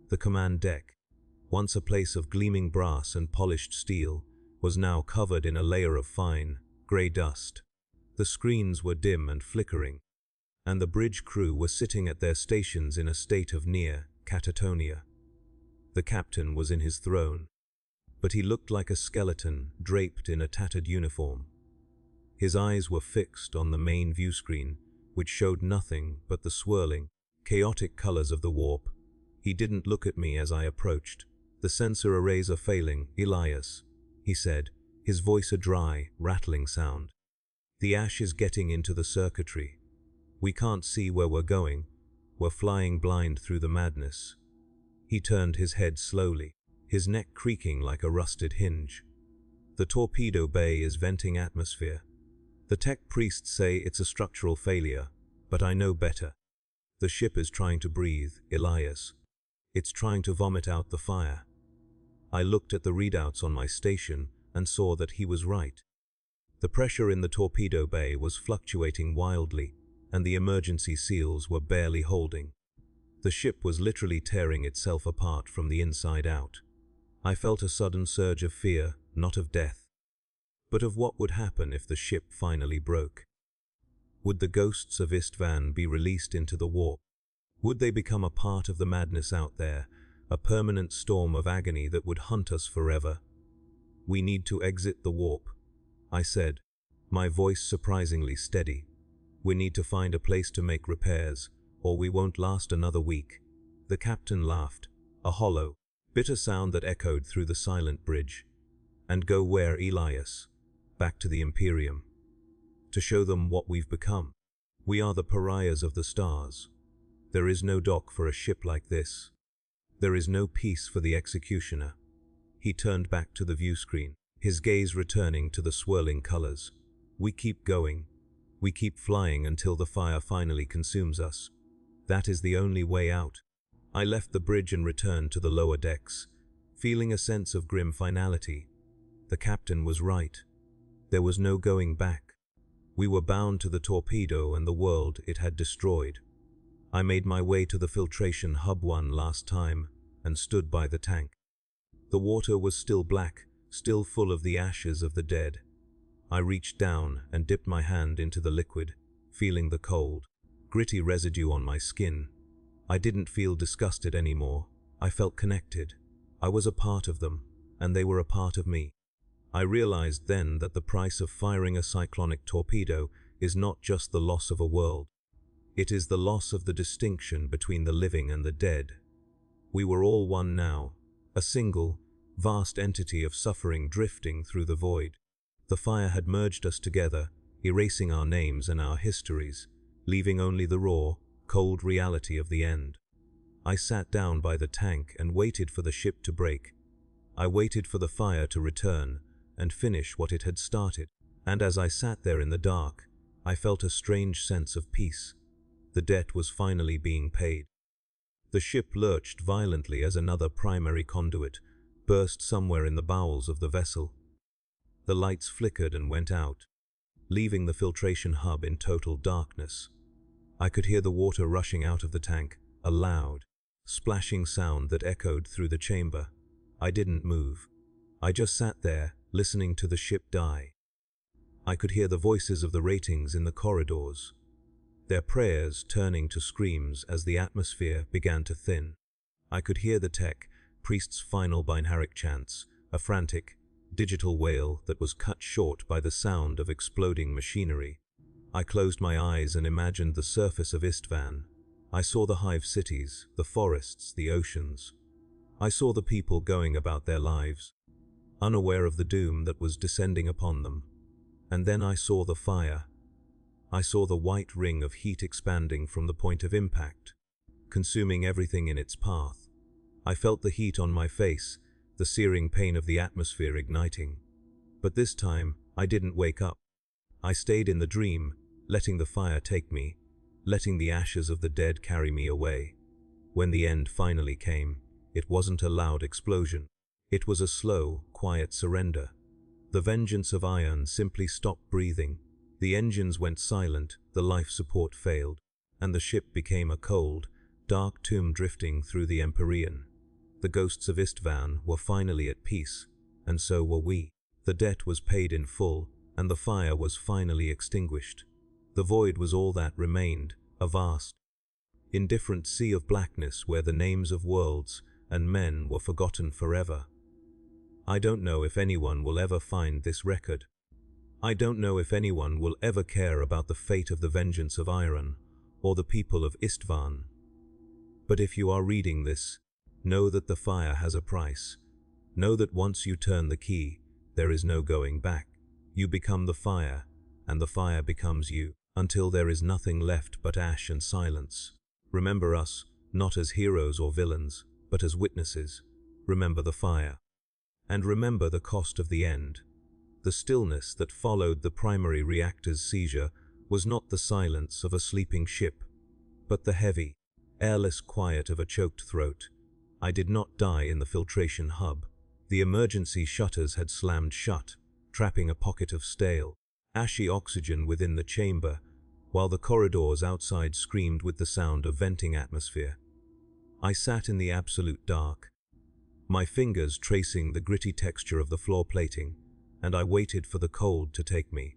The command deck, once a place of gleaming brass and polished steel, was now covered in a layer of fine, grey dust. The screens were dim and flickering, and the bridge crew were sitting at their stations in a state of near catatonia. The captain was in his throne, but he looked like a skeleton draped in a tattered uniform. His eyes were fixed on the main view screen, which showed nothing but the swirling, chaotic colors of the warp. He didn't look at me as I approached. "The sensor arrays are failing, Elias," he said, his voice a dry, rattling sound. "The ash is getting into the circuitry. We can't see where we're going. We're flying blind through the madness." He turned his head slowly, his neck creaking like a rusted hinge. "The torpedo bay is venting atmosphere. The tech priests say it's a structural failure, but I know better. The ship is trying to breathe, Elias. It's trying to vomit out the fire." I looked at the readouts on my station and saw that he was right. The pressure in the torpedo bay was fluctuating wildly, and the emergency seals were barely holding. The ship was literally tearing itself apart from the inside out. I felt a sudden surge of fear, not of death, but of what would happen if the ship finally broke. Would the ghosts of Istvan be released into the warp? Would they become a part of the madness out there, a permanent storm of agony that would hunt us forever? "We need to exit the warp," I said, my voice surprisingly steady. "We need to find a place to make repairs, or we won't last another week." The captain laughed, a hollow, bitter sound that echoed through the silent bridge. "And go where, Elias?" "Back to the Imperium. To show them what we've become. We are the pariahs of the stars. There is no dock for a ship like this. There is no peace for the executioner." He turned back to the view screen, his gaze returning to the swirling colors. "We keep going. We keep flying until the fire finally consumes us. That is the only way out." I left the bridge and returned to the lower decks, feeling a sense of grim finality. The captain was right. There was no going back. We were bound to the torpedo and the world it had destroyed. I made my way to the filtration hub one last time and stood by the tank. The water was still black, still full of the ashes of the dead. I reached down and dipped my hand into the liquid, feeling the cold, gritty residue on my skin. I didn't feel disgusted anymore. I felt connected. I was a part of them, and they were a part of me. I realized then that the price of firing a cyclonic torpedo is not just the loss of a world. It is the loss of the distinction between the living and the dead. We were all one now, a single, vast entity of suffering drifting through the void. The fire had merged us together, erasing our names and our histories, leaving only the raw, cold reality of the end. I sat down by the tank and waited for the ship to break. I waited for the fire to return and finish what it had started. And as I sat there in the dark, I felt a strange sense of peace. The debt was finally being paid. The ship lurched violently as another primary conduit burst somewhere in the bowels of the vessel. The lights flickered and went out, leaving the filtration hub in total darkness. I could hear the water rushing out of the tank, a loud, splashing sound that echoed through the chamber. I didn't move. I just sat there, listening to the ship die. I could hear the voices of the ratings in the corridors, their prayers turning to screams as the atmosphere began to thin. I could hear the tech priest's final binaric chants, a frantic, digital wail that was cut short by the sound of exploding machinery. I closed my eyes and imagined the surface of Istvan. I saw the hive cities, the forests, the oceans. I saw the people going about their lives, unaware of the doom that was descending upon them. And then I saw the fire. I saw the white ring of heat expanding from the point of impact, consuming everything in its path. I felt the heat on my face, the searing pain of the atmosphere igniting. But this time, I didn't wake up. I stayed in the dream, letting the fire take me, letting the ashes of the dead carry me away. When the end finally came, it wasn't a loud explosion. It was a slow, quiet surrender. The vengeance of iron simply stopped breathing. The engines went silent, the life support failed, and the ship became a cold, dark tomb drifting through the Empyrean. The ghosts of Istvan were finally at peace, and so were we. The debt was paid in full, and the fire was finally extinguished. The void was all that remained, a vast, indifferent sea of blackness where the names of worlds and men were forgotten forever. I don't know if anyone will ever find this record. I don't know if anyone will ever care about the fate of the vengeance of Iron or the people of Istvan. But if you are reading this, know that the fire has a price. Know that once you turn the key, there is no going back. You become the fire, and the fire becomes you, until there is nothing left but ash and silence. Remember us, not as heroes or villains, but as witnesses. Remember the fire. And remember the cost of the end. The stillness that followed the primary reactor's seizure was not the silence of a sleeping ship, but the heavy, airless quiet of a choked throat. I did not die in the filtration hub. The emergency shutters had slammed shut, trapping a pocket of stale, ashy oxygen within the chamber, while the corridors outside screamed with the sound of venting atmosphere. I sat in the absolute dark, my fingers tracing the gritty texture of the floor plating, and I waited for the cold to take me.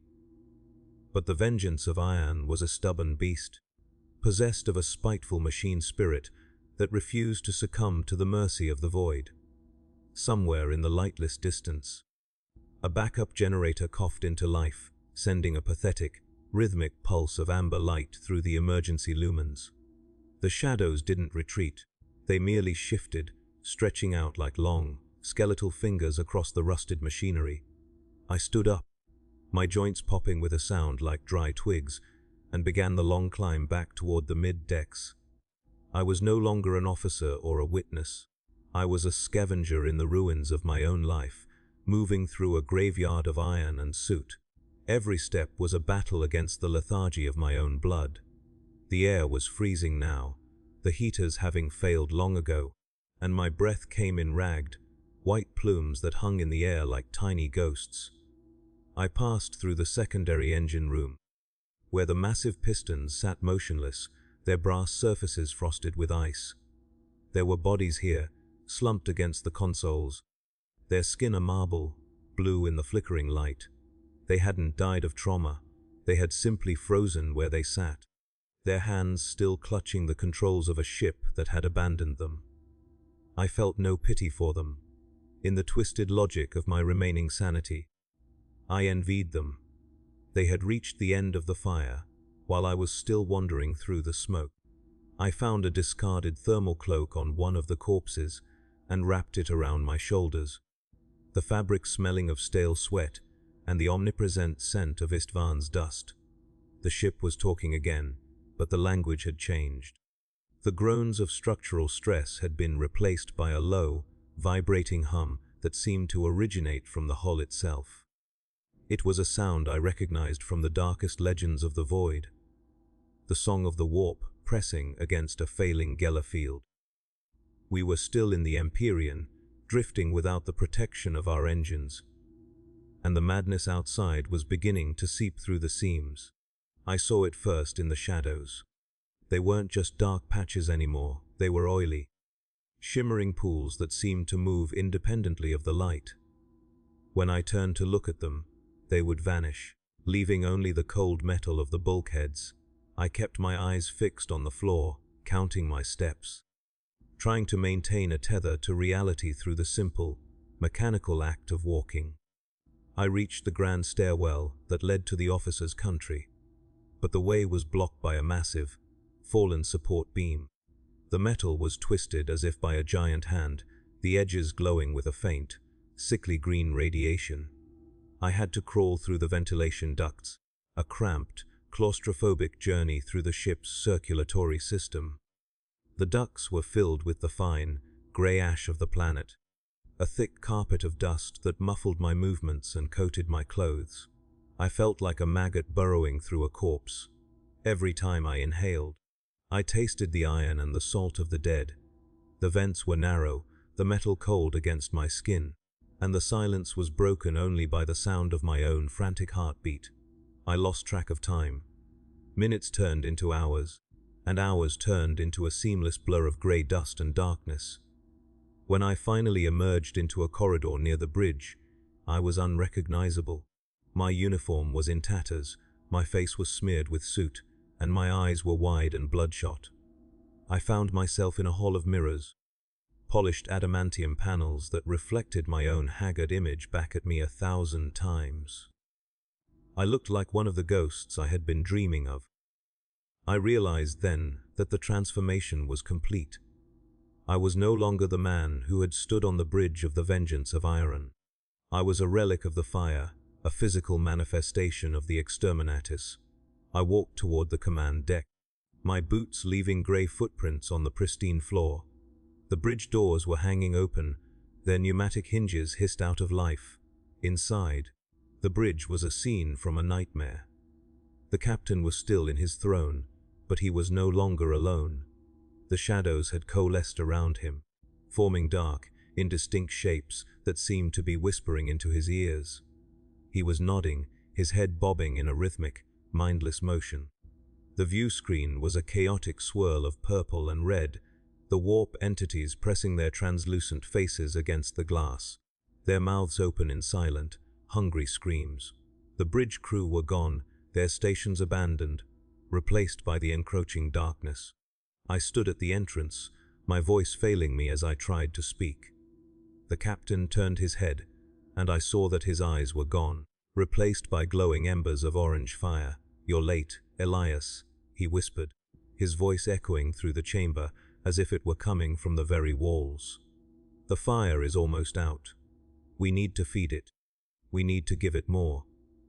But the vengeance of Iron was a stubborn beast, possessed of a spiteful machine spirit that refused to succumb to the mercy of the void. Somewhere in the lightless distance, a backup generator coughed into life, sending a pathetic, rhythmic pulse of amber light through the emergency lumens. The shadows didn't retreat. They merely shifted, stretching out like long, skeletal fingers across the rusted machinery. I stood up, my joints popping with a sound like dry twigs, and began the long climb back toward the mid-decks. I was no longer an officer or a witness. I was a scavenger in the ruins of my own life, moving through a graveyard of iron and soot. Every step was a battle against the lethargy of my own blood. The air was freezing now, the heaters having failed long ago, and my breath came in ragged, white plumes that hung in the air like tiny ghosts. I passed through the secondary engine room, where the massive pistons sat motionless, their brass surfaces frosted with ice. There were bodies here, slumped against the consoles, their skin a marble, blue in the flickering light. They hadn't died of trauma, they had simply frozen where they sat, their hands still clutching the controls of a ship that had abandoned them. I felt no pity for them. In the twisted logic of my remaining sanity, I envied them. They had reached the end of the fire, while I was still wandering through the smoke. I found a discarded thermal cloak on one of the corpses and wrapped it around my shoulders, the fabric smelling of stale sweat and the omnipresent scent of Istvan's dust. The ship was talking again, but the language had changed. The groans of structural stress had been replaced by a low, vibrating hum that seemed to originate from the hull itself. It was a sound I recognized from the darkest legends of the void, the song of the warp pressing against a failing Geller field. We were still in the Imperium, drifting without the protection of our engines, and the madness outside was beginning to seep through the seams. I saw it first in the shadows. They weren't just dark patches anymore, they were oily, shimmering pools that seemed to move independently of the light. When I turned to look at them, they would vanish, leaving only the cold metal of the bulkheads. I kept my eyes fixed on the floor, counting my steps, trying to maintain a tether to reality through the simple, mechanical act of walking. I reached the grand stairwell that led to the officer's country, but the way was blocked by a massive, fallen support beam. The metal was twisted as if by a giant hand, the edges glowing with a faint, sickly green radiation. I had to crawl through the ventilation ducts, a cramped, claustrophobic journey through the ship's circulatory system. The ducts were filled with the fine, grey ash of the planet, a thick carpet of dust that muffled my movements and coated my clothes. I felt like a maggot burrowing through a corpse. Every time I inhaled, I tasted the iron and the salt of the dead. The vents were narrow, the metal cold against my skin, and the silence was broken only by the sound of my own frantic heartbeat. I lost track of time. Minutes turned into hours, and hours turned into a seamless blur of grey dust and darkness. When I finally emerged into a corridor near the bridge, I was unrecognizable. My uniform was in tatters, my face was smeared with soot, and my eyes were wide and bloodshot. I found myself in a hall of mirrors, polished adamantium panels that reflected my own haggard image back at me 1,000 times. I looked like one of the ghosts I had been dreaming of. I realized then that the transformation was complete. I was no longer the man who had stood on the bridge of the vengeance of iron. I was a relic of the fire, a physical manifestation of the Exterminatus. I walked toward the command deck, my boots leaving grey footprints on the pristine floor. The bridge doors were hanging open, their pneumatic hinges hissed out of life. Inside, the bridge was a scene from a nightmare. The captain was still in his throne, but he was no longer alone. The shadows had coalesced around him, forming dark, indistinct shapes that seemed to be whispering into his ears. He was nodding, his head bobbing in a rhythmic, mindless motion. The view screen was a chaotic swirl of purple and red, the warp entities pressing their translucent faces against the glass, their mouths open in silent, hungry screams. The bridge crew were gone, their stations abandoned, replaced by the encroaching darkness. I stood at the entrance, my voice failing me as I tried to speak. The captain turned his head, and I saw that his eyes were gone, replaced by glowing embers of orange fire. "You're late, Elias," he whispered, his voice echoing through the chamber, as if it were coming from the very walls. The fire is almost out. We need to feed it. We need to give it more.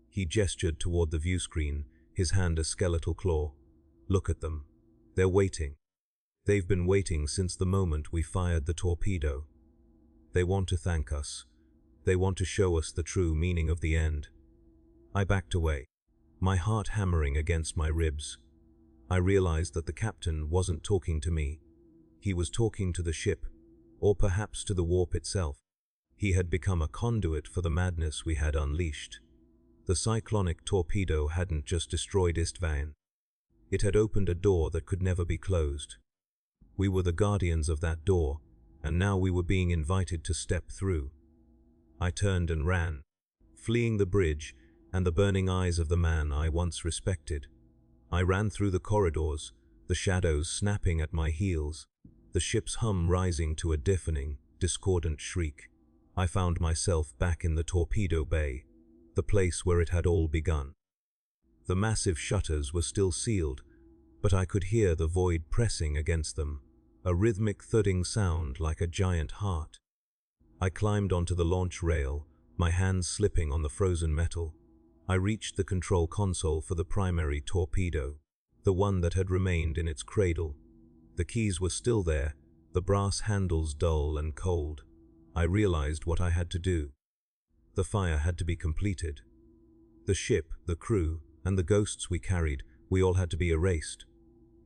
He gestured toward the view screen, his hand a skeletal claw. Look at them. They're waiting. They've been waiting since the moment we fired the torpedo. They want to thank us. They want to show us the true meaning of the end. I backed away, my heart hammering against my ribs. I realized that the captain wasn't talking to me. He was talking to the ship, or perhaps to the warp itself. He had become a conduit for the madness we had unleashed. The Cyclonic Torpedo hadn't just destroyed Istvan. It had opened a door that could never be closed. We were the guardians of that door, and now we were being invited to step through. I turned and ran, fleeing the bridge and the burning eyes of the man I once respected. I ran through the corridors, the shadows snapping at my heels, the ship's hum rising to a deafening, discordant shriek. I found myself back in the torpedo bay, the place where it had all begun. The massive shutters were still sealed, but I could hear the void pressing against them, a rhythmic thudding sound like a giant heart. I climbed onto the launch rail, my hands slipping on the frozen metal. I reached the control console for the primary torpedo, the one that had remained in its cradle. The keys were still there, the brass handles dull and cold. I realized what I had to do. The fire had to be completed. The ship, the crew, and the ghosts we carried, we all had to be erased.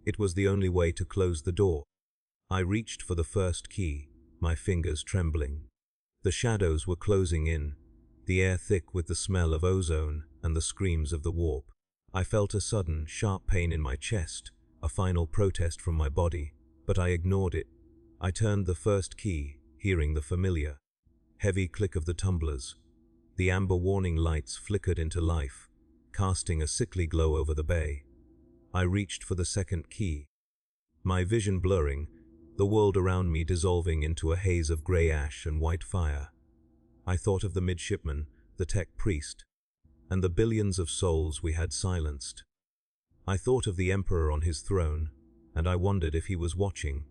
It was the only way to close the door. I reached for the first key, my fingers trembling. The shadows were closing in, the air thick with the smell of ozone and the screams of the warp. I felt a sudden, sharp pain in my chest, a final protest from my body, but I ignored it. I turned the first key, hearing the familiar, heavy click of the tumblers. The amber warning lights flickered into life, casting a sickly glow over the bay. I reached for the second key, my vision blurring, the world around me dissolving into a haze of grey ash and white fire. I thought of the midshipman, the tech priest, and the billions of souls we had silenced. I thought of the Emperor on his throne, and I wondered if he was watching.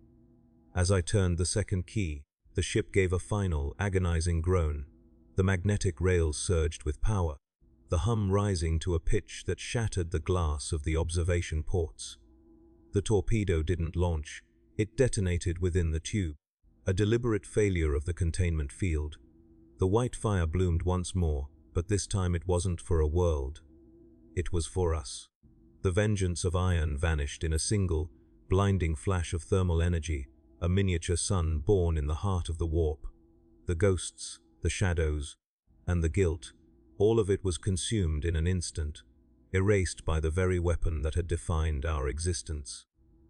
As I turned the second key, the ship gave a final, agonizing groan. The magnetic rails surged with power, the hum rising to a pitch that shattered the glass of the observation ports. The torpedo didn't launch. It detonated within the tube, a deliberate failure of the containment field. The white fire bloomed once more, but this time it wasn't for a world. It was for us. The vengeance of iron vanished in a single, blinding flash of thermal energy, a miniature sun born in the heart of the warp. The ghosts, the shadows, and the guilt, all of it was consumed in an instant, erased by the very weapon that had defined our existence.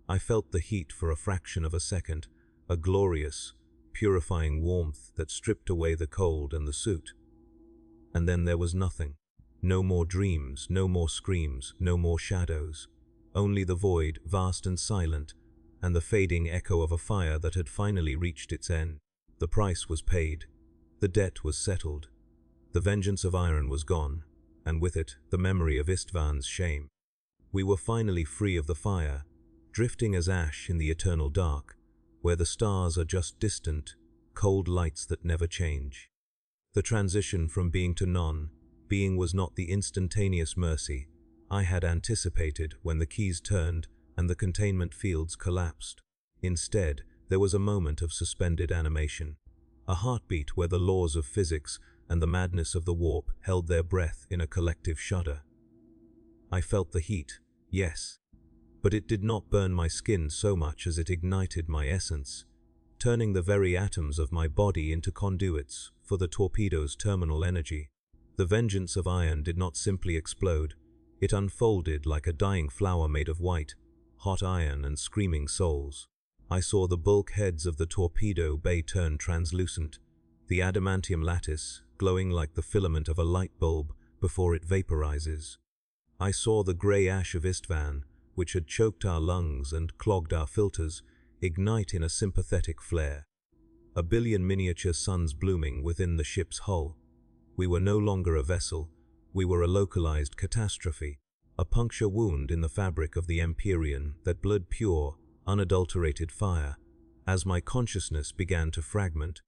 I felt the heat for a fraction of a second, a glorious, purifying warmth that stripped away the cold and the soot. And then there was nothing. No more dreams, no more screams, no more shadows. Only the void, vast and silent, and the fading echo of a fire that had finally reached its end. The price was paid. The debt was settled. The vengeance of iron was gone, and with it, the memory of Istvan's shame. We were finally free of the fire, drifting as ash in the eternal dark, where the stars are just distant, cold lights that never change. The transition from being to non-being was not the instantaneous mercy I had anticipated when the keys turned and the containment fields collapsed. Instead, there was a moment of suspended animation, a heartbeat where the laws of physics and the madness of the warp held their breath in a collective shudder. I felt the heat, yes, but it did not burn my skin so much as it ignited my essence, turning the very atoms of my body into conduits for the torpedo's terminal energy. The vengeance of iron did not simply explode, it unfolded like a dying flower made of white, hot iron and screaming souls. I saw the bulkheads of the torpedo bay turn translucent, the adamantium lattice glowing like the filament of a light bulb before it vaporizes. I saw the grey ash of Istvan, which had choked our lungs and clogged our filters, ignite in a sympathetic flare. A billion miniature suns blooming within the ship's hull. We were no longer a vessel, we were a localized catastrophe, a puncture wound in the fabric of the Imperium that bled pure, unadulterated fire, as my consciousness began to fragment.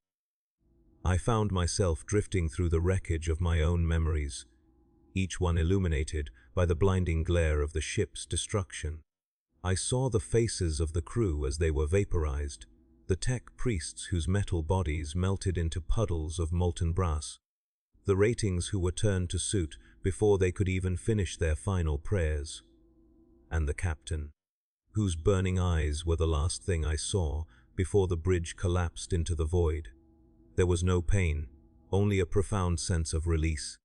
I found myself drifting through the wreckage of my own memories, each one illuminated by the blinding glare of the ship's destruction. I saw the faces of the crew as they were vaporized, the tech priests whose metal bodies melted into puddles of molten brass, the ratings who were turned to soot before they could even finish their final prayers, and the captain, whose burning eyes were the last thing I saw before the bridge collapsed into the void. There was no pain, only a profound sense of release,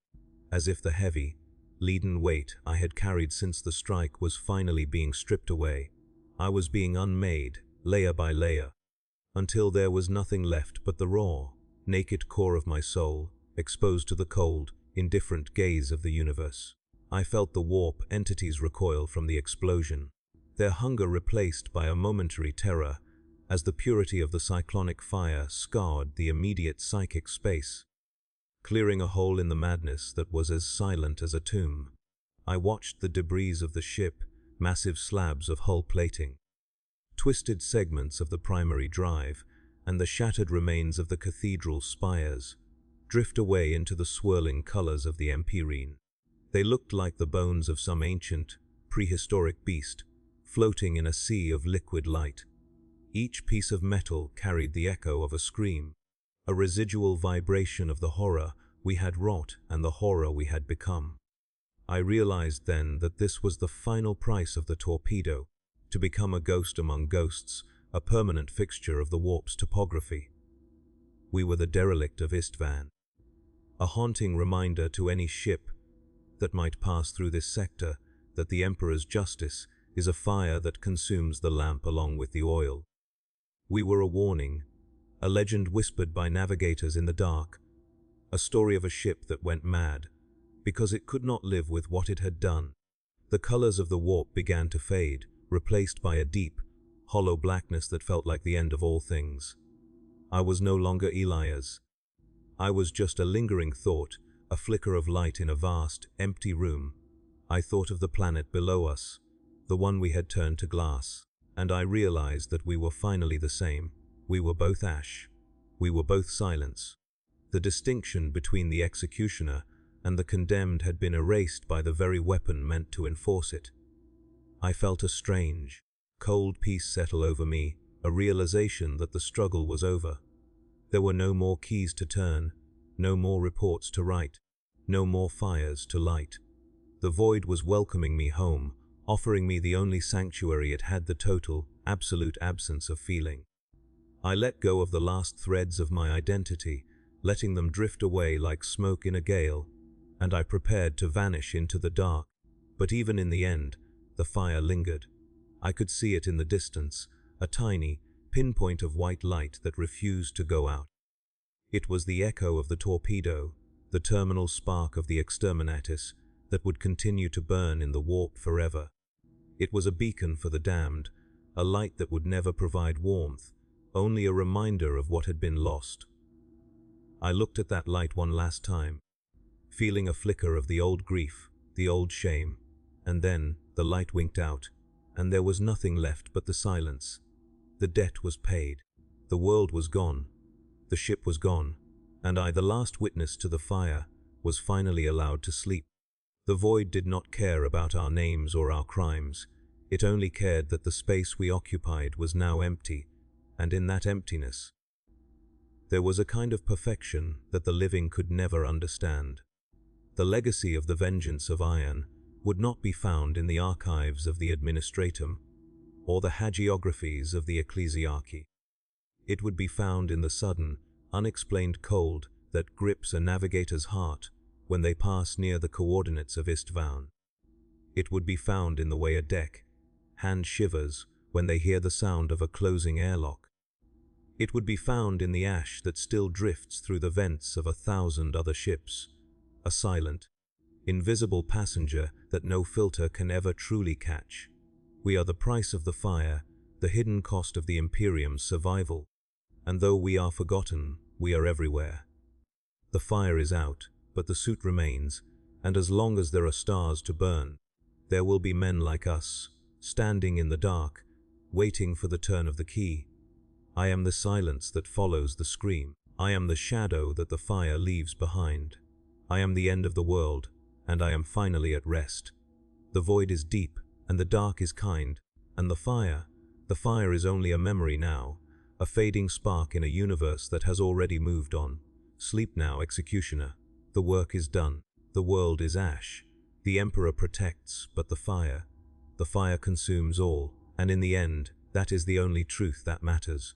as if the heavy, leaden weight I had carried since the strike was finally being stripped away. I was being unmade, layer by layer, until there was nothing left but the raw, naked core of my soul, exposed to the cold, indifferent gaze of the universe. I felt the warp entities recoil from the explosion, their hunger replaced by a momentary terror, as the purity of the cyclonic fire scarred the immediate psychic space, clearing a hole in the madness that was as silent as a tomb. I watched the debris of the ship, massive slabs of hull plating, twisted segments of the primary drive, and the shattered remains of the cathedral spires, drift away into the swirling colors of the Imperium. They looked like the bones of some ancient, prehistoric beast, floating in a sea of liquid light. Each piece of metal carried the echo of a scream, a residual vibration of the horror we had wrought and the horror we had become. I realized then that this was the final price of the torpedo, to become a ghost among ghosts, a permanent fixture of the warp's topography. We were the derelict of Istvan, a haunting reminder to any ship that might pass through this sector that the Emperor's justice is a fire that consumes the lamp along with the oil. We were a warning, a legend whispered by navigators in the dark, a story of a ship that went mad, because it could not live with what it had done. The colors of the warp began to fade, replaced by a deep, hollow blackness that felt like the end of all things. I was no longer Elias. I was just a lingering thought, a flicker of light in a vast, empty room. I thought of the planet below us, the one we had turned to glass, and I realized that we were finally the same. We were both ash. We were both silence. The distinction between the executioner and the condemned had been erased by the very weapon meant to enforce it. I felt a strange, cold peace settle over me, a realization that the struggle was over. There were no more keys to turn, no more reports to write, no more fires to light. The void was welcoming me home, offering me the only sanctuary it had: the total, absolute absence of feeling. I let go of the last threads of my identity, letting them drift away like smoke in a gale, and I prepared to vanish into the dark. But even in the end, the fire lingered. I could see it in the distance, a tiny pinpoint of white light that refused to go out. It was the echo of the torpedo, the terminal spark of the Exterminatus that would continue to burn in the warp forever. It was a beacon for the damned, a light that would never provide warmth, only a reminder of what had been lost. I looked at that light one last time, feeling a flicker of the old grief, the old shame, and then the light winked out, and there was nothing left but the silence. The debt was paid. The world was gone. The ship was gone, and I, the last witness to the fire, was finally allowed to sleep. The void did not care about our names or our crimes. It only cared that the space we occupied was now empty, and in that emptiness, there was a kind of perfection that the living could never understand. The legacy of the vengeance of iron would not be found in the archives of the Administratum or the hagiographies of the Ecclesiarchy. It would be found in the sudden, unexplained cold that grips a navigator's heart when they pass near the coordinates of Istvan. It would be found in the way a deck hand shivers when they hear the sound of a closing airlock. It would be found in the ash that still drifts through the vents of 1,000 other ships, a silent, invisible passenger that no filter can ever truly catch. We are the price of the fire, the hidden cost of the Imperium's survival, and though we are forgotten, we are everywhere. The fire is out, but the suit remains, and as long as there are stars to burn, there will be men like us, standing in the dark, waiting for the turn of the key. I am the silence that follows the scream. I am the shadow that the fire leaves behind. I am the end of the world, and I am finally at rest. The void is deep, and the dark is kind, and the fire is only a memory now, a fading spark in a universe that has already moved on. Sleep now, executioner. The work is done. The world is ash. The Emperor protects, but the fire consumes all, and in the end, that is the only truth that matters.